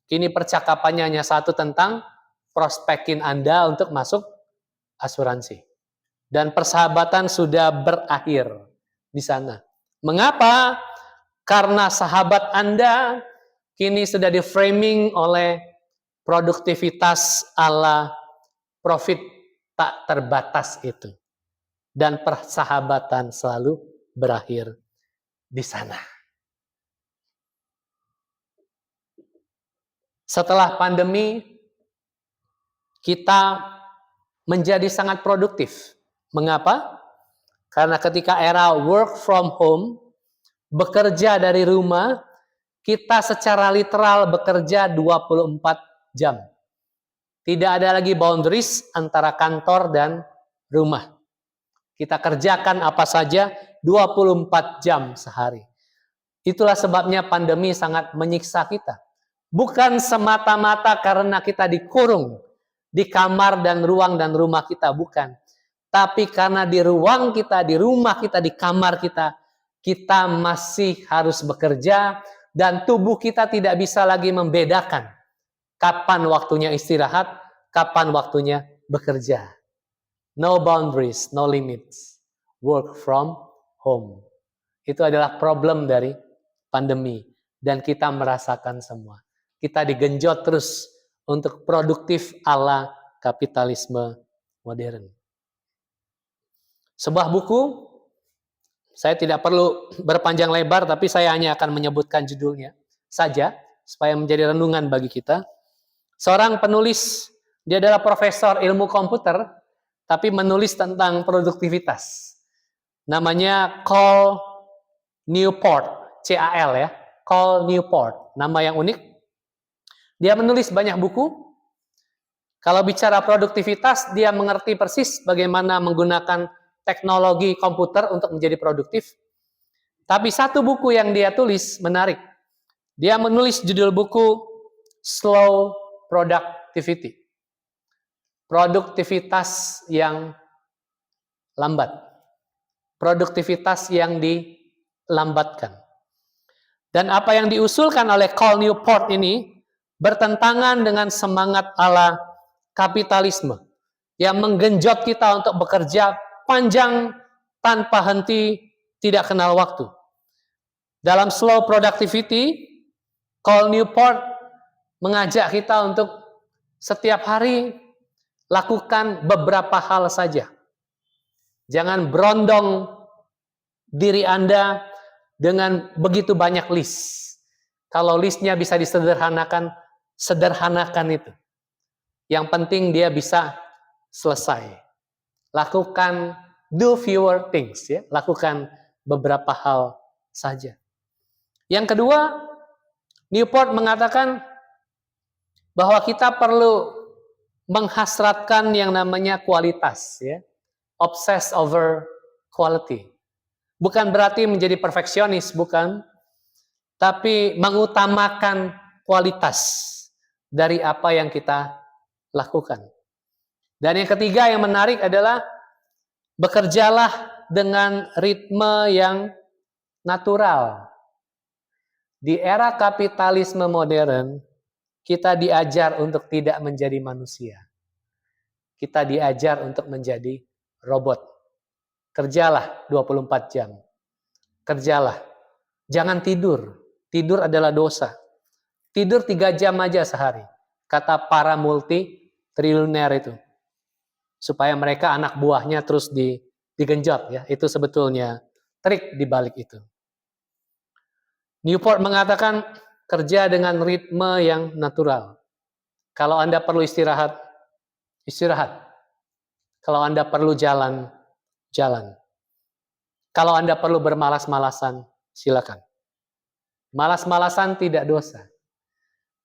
kini percakapannya hanya satu tentang prospekin Anda untuk masuk asuransi. Dan persahabatan sudah berakhir di sana. Mengapa? Karena sahabat Anda kini sudah di-framing oleh produktivitas ala profit tak terbatas itu. Dan persahabatan selalu berakhir di sana. Setelah pandemi, kita menjadi sangat produktif. Mengapa? Karena ketika era work from home, bekerja dari rumah, kita secara literal bekerja 24 jam. Tidak ada lagi boundaries antara kantor dan rumah. Kita kerjakan apa saja 24 jam sehari. Itulah sebabnya pandemi sangat menyiksa kita. Bukan semata-mata karena kita dikurung di kamar dan ruang dan rumah kita, bukan. Tapi karena di ruang kita, di rumah kita, di kamar kita, kita masih harus bekerja dan tubuh kita tidak bisa lagi membedakan kapan waktunya istirahat, kapan waktunya bekerja. No boundaries, no limits. Work from home. Itu adalah problem dari pandemi. Dan kita merasakan semua. Kita digenjot terus untuk produktif ala kapitalisme modern. Sebuah buku, saya tidak perlu berpanjang lebar, tapi saya hanya akan menyebutkan judulnya saja, supaya menjadi renungan bagi kita. Seorang penulis, dia adalah profesor ilmu komputer, tapi menulis tentang produktivitas. Namanya Cal Newport. C-A-L ya, Cal Newport, nama yang unik. Dia menulis banyak buku. Kalau bicara produktivitas, dia mengerti persis bagaimana menggunakan teknologi komputer untuk menjadi produktif. Tapi satu buku yang dia tulis menarik. Dia menulis judul buku Slow Productivity. Produktivitas yang lambat. Produktivitas yang dilambatkan. Dan apa yang diusulkan oleh Cal Newport ini bertentangan dengan semangat ala kapitalisme yang menggenjot kita untuk bekerja panjang tanpa henti, tidak kenal waktu. Dalam Slow Productivity, Cal Newport mengajak kita untuk setiap hari lakukan beberapa hal saja. Jangan berondong diri Anda dengan begitu banyak list. Kalau listnya bisa disederhanakan, sederhanakan itu. Yang penting dia bisa selesai. Lakukan do fewer things, ya. Lakukan beberapa hal saja. Yang kedua, Newport mengatakan bahwa kita perlu menghasratkan yang namanya kualitas, ya. Obsess over quality. Bukan berarti menjadi perfeksionis, bukan. Tapi mengutamakan kualitas dari apa yang kita lakukan. Dan yang ketiga yang menarik adalah bekerjalah dengan ritme yang natural. Di era kapitalisme modern, kita diajar untuk tidak menjadi manusia. Kita diajar untuk menjadi robot. Kerjalah 24 jam. Kerjalah. Jangan tidur. Tidur adalah dosa. Tidur 3 jam aja sehari. Kata para multi-triliuner itu. Supaya mereka anak buahnya terus digenjot, ya. Itu sebetulnya trik di balik itu. Newport mengatakan kerja dengan ritme yang natural. Kalau Anda perlu istirahat, istirahat. Kalau Anda perlu jalan, jalan. Kalau Anda perlu bermalas-malasan, silakan. Malas-malasan tidak dosa.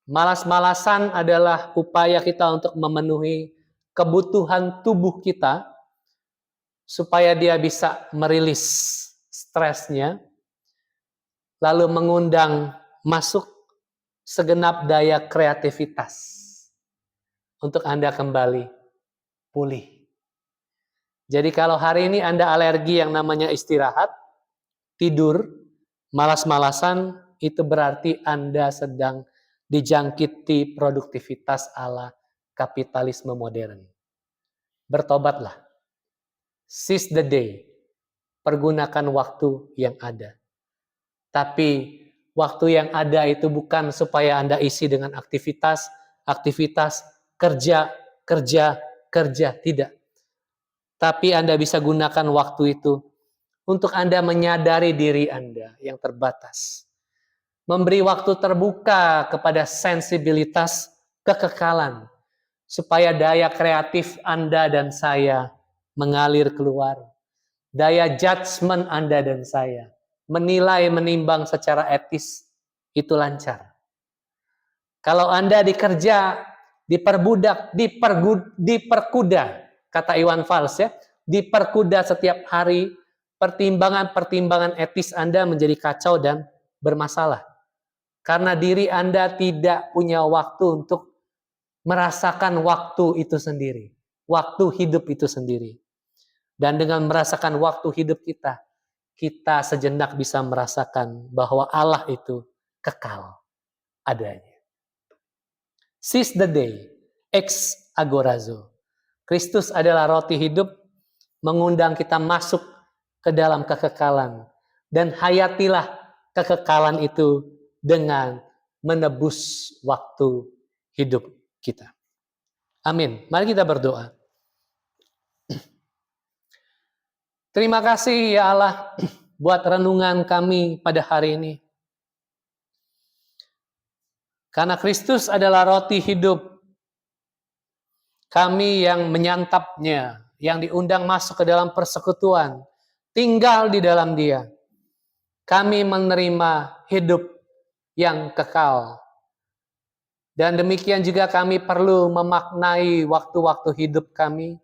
Malas-malasan adalah upaya kita untuk memenuhi kebutuhan tubuh kita supaya dia bisa merilis stresnya, lalu mengundang masuk segenap daya kreativitas untuk Anda kembali pulih. Jadi kalau hari ini Anda alergi yang namanya istirahat, tidur, malas-malasan, itu berarti Anda sedang dijangkiti produktivitas ala kapitalisme modern. Bertobatlah. Seize the day. Pergunakan waktu yang ada. Tapi waktu yang ada itu bukan supaya Anda isi dengan aktivitas, kerja, tidak. Tapi Anda bisa gunakan waktu itu untuk Anda menyadari diri Anda yang terbatas. Memberi waktu terbuka kepada sensibilitas kekekalan. Supaya daya kreatif Anda dan saya mengalir keluar. Daya judgment Anda dan saya menilai, menimbang secara etis itu lancar. Kalau Anda dikerja, diperbudak, diperkuda, kata Iwan Fals, ya, diperkuda setiap hari, pertimbangan-pertimbangan etis Anda menjadi kacau dan bermasalah. Karena diri Anda tidak punya waktu untuk merasakan waktu itu sendiri. Waktu hidup itu sendiri. Dan dengan merasakan waktu hidup kita, kita sejenak bisa merasakan bahwa Allah itu kekal adanya. Seize the day, ex agorazo. Kristus adalah roti hidup, mengundang kita masuk ke dalam kekekalan. Dan hayatilah kekekalan itu dengan menebus waktu hidup kita. Amin. Mari kita berdoa. Terima kasih ya Allah buat renungan kami pada hari ini. Karena Kristus adalah roti hidup. Kami yang menyantapnya, yang diundang masuk ke dalam persekutuan, tinggal di dalam Dia. kami menerima hidup yang kekal. Dan demikian juga kami perlu memaknai waktu-waktu hidup kami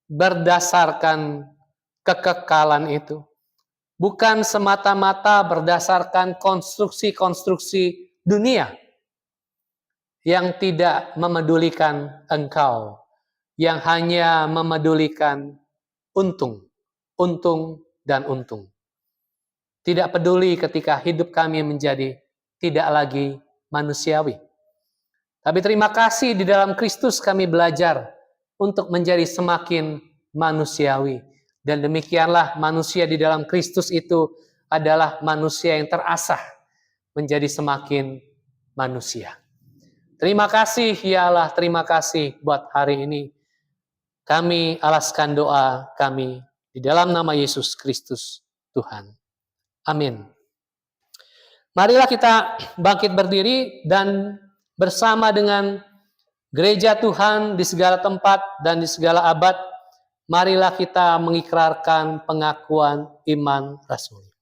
berdasarkan kekekalan itu. Bukan semata-mata berdasarkan konstruksi-konstruksi dunia yang tidak memedulikan Engkau, yang hanya memedulikan untung, dan untung. Tidak peduli ketika hidup kami menjadi tidak lagi manusiawi. Tapi terima kasih di dalam Kristus kami belajar untuk menjadi semakin manusiawi. Dan demikianlah manusia di dalam Kristus itu adalah manusia yang terasah menjadi semakin manusia. Terima kasih ya Allah, terima kasih buat hari ini. Kami alaskan doa kami di dalam nama Yesus Kristus Tuhan. Amin. Marilah kita bangkit berdiri dan bersama dengan gereja Tuhan di segala tempat dan di segala abad, marilah kita mengikrarkan pengakuan iman rasuli.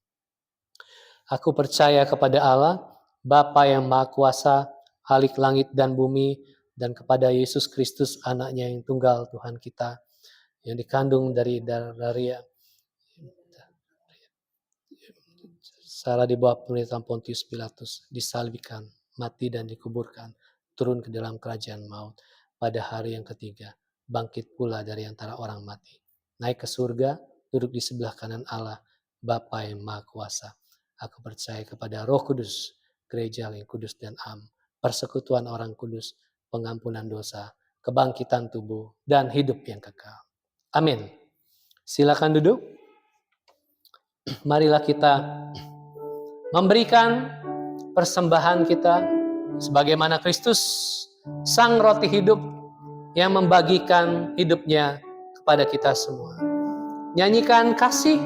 Aku percaya kepada Allah, Bapa yang Maha Kuasa, Khalik langit dan bumi, dan kepada Yesus Kristus, anaknya yang tunggal Tuhan kita, yang dikandung dari Maria, salah di bawah pemerintahan Pontius Pilatus, disalibkan, mati dan dikuburkan, turun ke dalam kerajaan maut, pada hari yang ketiga, bangkit pula dari antara orang mati, naik ke surga, duduk di sebelah kanan Allah, Bapa yang Maha Kuasa. Aku percaya kepada Roh Kudus, gereja yang kudus dan am, persekutuan orang kudus, pengampunan dosa, kebangkitan tubuh, dan hidup yang kekal. Amin. Silakan duduk. Marilah kita memberikan persembahan kita sebagaimana Kristus, Sang Roti Hidup, yang membagikan hidupnya kepada kita semua. Nyanyikan kasih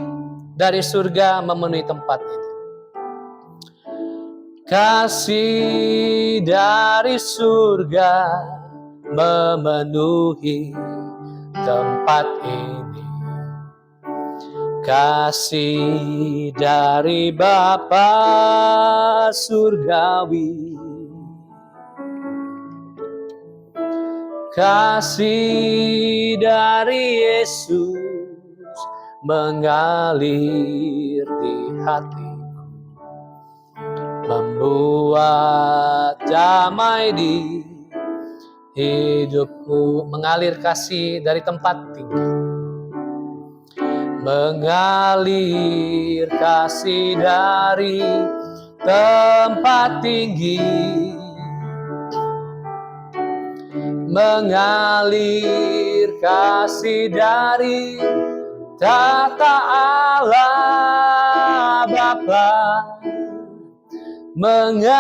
dari surga memenuhi tempat ini. Kasih dari surga memenuhi tempat ini. Kasih dari Bapa surgawi. Kasih dari Yesus mengalir di hati, membuat damai di hidupku. Mengalir kasih dari tempat tinggi, mengalir kasih dari tempat tinggi, mengalir kasih dari tata Allah Bapa, mengalir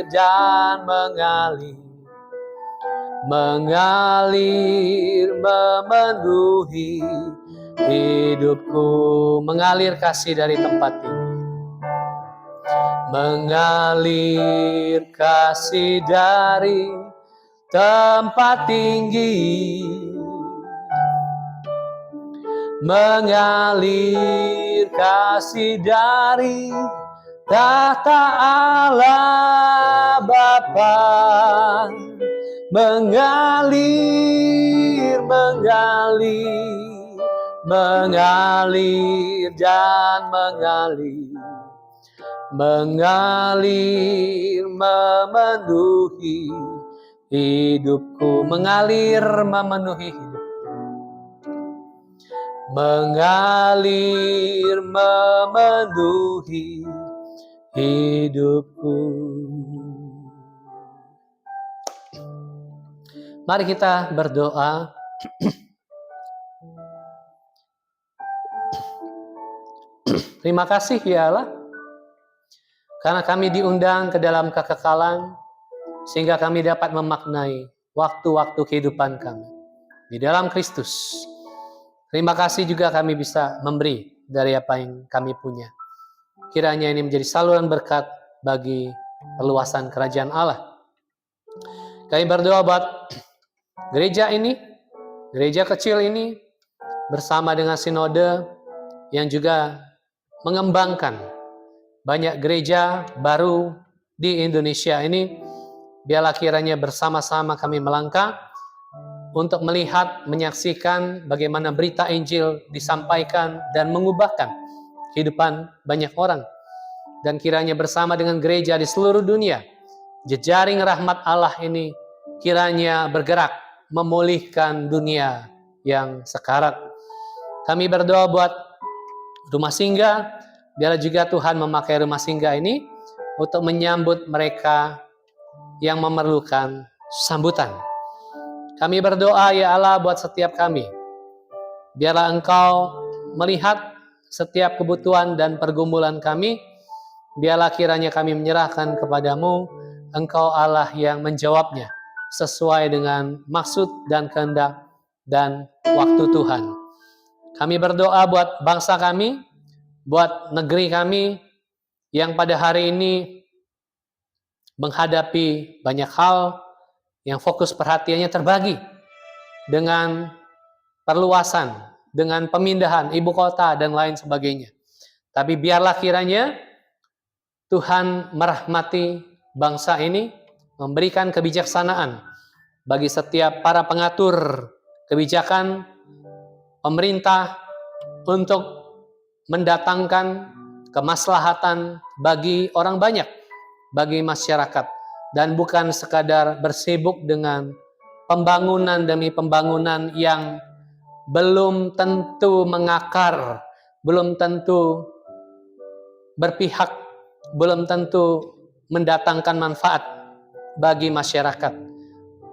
dan mengalir memenuhi hidupku. Mengalir kasih dari tempat ini, mengalir kasih dari tempat tinggi, mengalir kasih dari tahta Allah Bapa, mengalir dan mengalir memenuhi hidupku. Mengalir memenuhi hidupku, mengalir memenuhi hidupku. Mari kita berdoa. Terima kasih ya Allah, karena kami diundang ke dalam kekekalan, sehingga kami dapat memaknai waktu-waktu kehidupan kami di dalam Kristus. Terima kasih juga kami bisa memberi dari apa yang kami punya. Kiranya ini menjadi saluran berkat bagi perluasan kerajaan Allah. Kami berdoa buat gereja ini, Gereja kecil ini bersama dengan sinode yang juga mengembangkan banyak gereja baru di Indonesia ini, biarlah kiranya bersama-sama kami melangkah untuk melihat, menyaksikan bagaimana berita Injil disampaikan dan mengubahkan kehidupan banyak orang. Dan kiranya bersama dengan gereja di seluruh dunia, jejaring rahmat Allah ini kiranya bergerak memulihkan dunia yang sekarat. Kami berdoa buat rumah singgah, biarlah juga Tuhan memakai rumah singgah ini untuk menyambut mereka yang memerlukan sambutan. Kami berdoa ya Allah buat setiap kami. Biarlah Engkau melihat setiap kebutuhan dan pergumulan kami. Biarlah kiranya kami menyerahkan kepadamu. Engkau Allah yang menjawabnya sesuai dengan maksud dan kehendak dan waktu Tuhan. Kami berdoa buat bangsa kami, buat negeri kami yang pada hari ini menghadapi banyak hal yang fokus perhatiannya terbagi dengan perluasan, dengan pemindahan ibu kota dan lain sebagainya. Tapi biarlah kiranya Tuhan merahmati bangsa ini, memberikan kebijaksanaan bagi setiap para pengatur kebijakan pemerintah untuk mendatangkan kemaslahatan bagi orang banyak, bagi masyarakat, dan bukan sekadar bersibuk dengan pembangunan demi pembangunan yang belum tentu mengakar, belum tentu berpihak, belum tentu mendatangkan manfaat bagi masyarakat.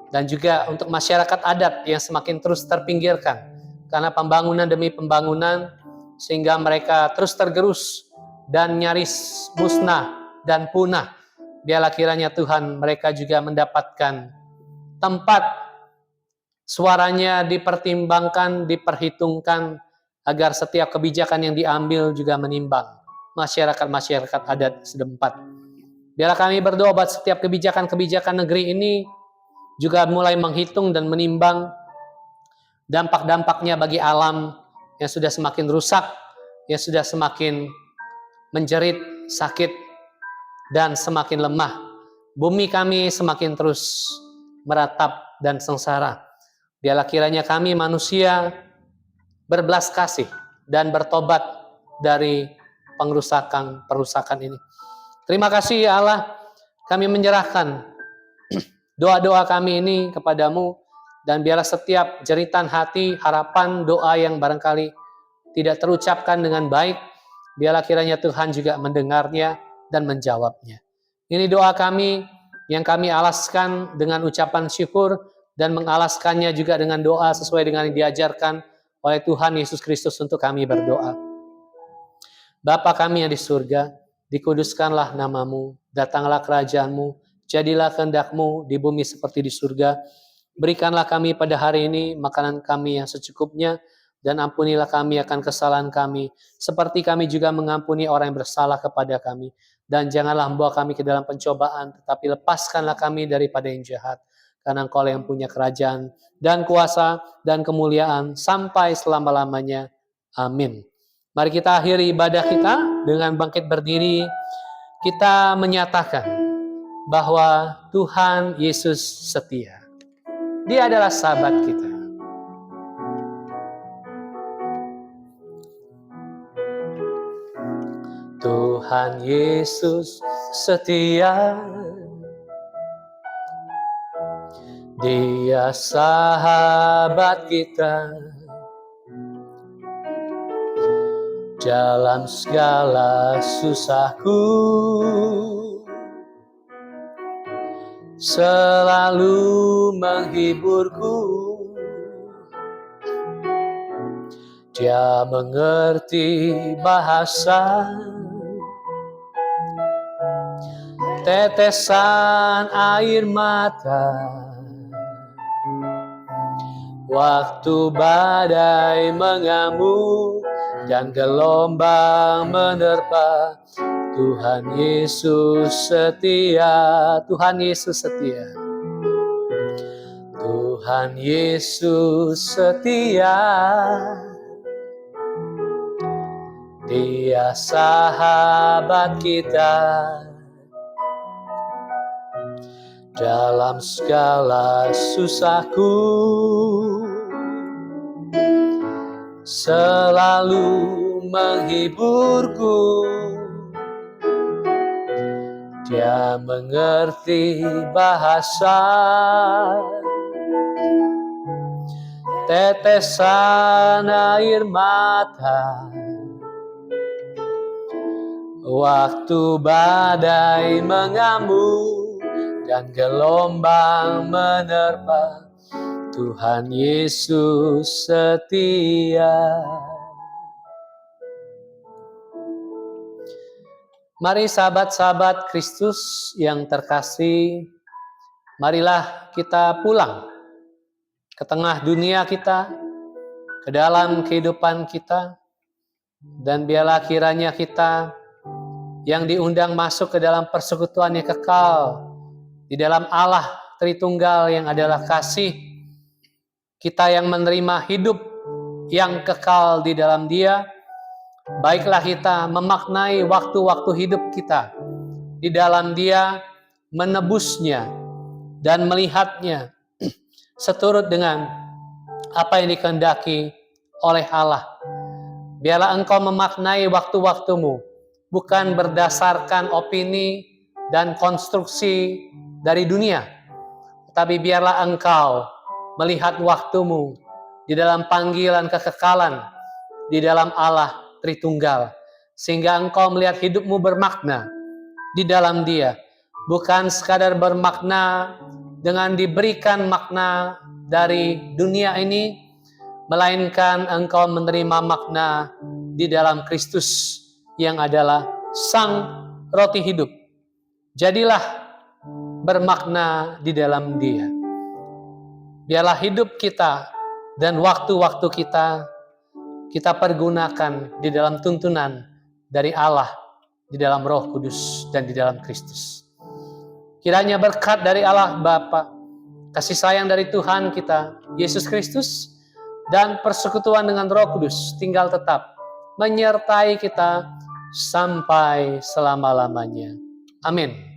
Dan juga untuk masyarakat adat yang semakin terus terpinggirkan karena pembangunan demi pembangunan, sehingga mereka terus tergerus dan nyaris musnah dan punah. Biarlah kiranya Tuhan mereka juga mendapatkan tempat, suaranya dipertimbangkan, diperhitungkan, agar setiap kebijakan yang diambil juga menimbang masyarakat-masyarakat adat setempat. Biarlah kami berdoa buat setiap kebijakan-kebijakan negeri ini juga mulai menghitung dan menimbang dampak-dampaknya bagi alam yang sudah semakin rusak, yang sudah semakin menjerit, sakit, dan semakin lemah. Bumi kami semakin terus meratap dan sengsara. Biarlah kiranya kami manusia berbelas kasih dan bertobat dari perusakan ini. Terima kasih ya Allah, kami menyerahkan doa-doa kami ini kepadamu, dan biarlah setiap jeritan hati, harapan, doa yang barangkali tidak terucapkan dengan baik, biarlah kiranya Tuhan juga mendengarnya dan menjawabnya. Ini doa kami yang kami alaskan dengan ucapan syukur dan mengalaskannya juga dengan doa sesuai dengan yang diajarkan oleh Tuhan Yesus Kristus untuk kami berdoa. Bapa kami yang di surga, dikuduskanlah namamu, datanglah kerajaanmu, jadilah kehendak-Mu di bumi seperti di surga. Berikanlah kami pada hari ini makanan kami yang secukupnya, dan ampunilah kami akan kesalahan kami, seperti kami juga mengampuni orang yang bersalah kepada kami. Dan janganlah membawa kami ke dalam pencobaan, tetapi lepaskanlah kami daripada yang jahat. Karena Engkau yang punya kerajaan dan kuasa dan kemuliaan sampai selama-lamanya. Amin. Mari kita akhiri ibadah kita dengan bangkit berdiri. Kita menyatakan bahwa Tuhan Yesus setia. Dia adalah sahabat kita. Tuhan Yesus setia. Dia sahabat kita. Dalam segala susahku, selalu menghiburku. Dia mengerti bahasa tetesan air mata. Waktu badai mengamuk dan gelombang menerpa, Tuhan Yesus setia. Tuhan Yesus setia. Tuhan Yesus setia, Dia sahabat kita dalam segala susahku, selalu menghiburku. Dia mengerti bahasa tetesan air mata, waktu badai mengamuk dan gelombang menerpa. Tuhan Yesus setia. Mari sahabat-sahabat Kristus yang terkasih, marilah kita pulang ke tengah dunia kita, ke dalam kehidupan kita, dan biarlah kiranya kita yang diundang masuk ke dalam persekutuan yang kekal di dalam Allah Tritunggal yang adalah kasih, kita yang menerima hidup yang kekal di dalam Dia. Baiklah kita memaknai waktu-waktu hidup kita di dalam Dia, menebusnya dan melihatnya seturut dengan apa yang dikehendaki oleh Allah. Biarlah engkau memaknai waktu-waktumu bukan berdasarkan opini dan konstruksi dari dunia, tapi biarlah engkau melihat waktumu di dalam panggilan kekekalan di dalam Allah Tritunggal, sehingga engkau melihat hidupmu bermakna di dalam Dia, bukan sekadar bermakna dengan diberikan makna dari dunia ini, melainkan engkau menerima makna di dalam Kristus yang adalah Sang Roti Hidup. Jadilah bermakna di dalam Dia. Biarlah hidup kita dan waktu-waktu kita pergunakan di dalam tuntunan dari Allah, di dalam Roh Kudus dan di dalam Kristus. Kiranya berkat dari Allah Bapa, kasih sayang dari Tuhan kita Yesus Kristus, dan persekutuan dengan Roh Kudus tinggal tetap menyertai kita sampai selama-lamanya. Amin.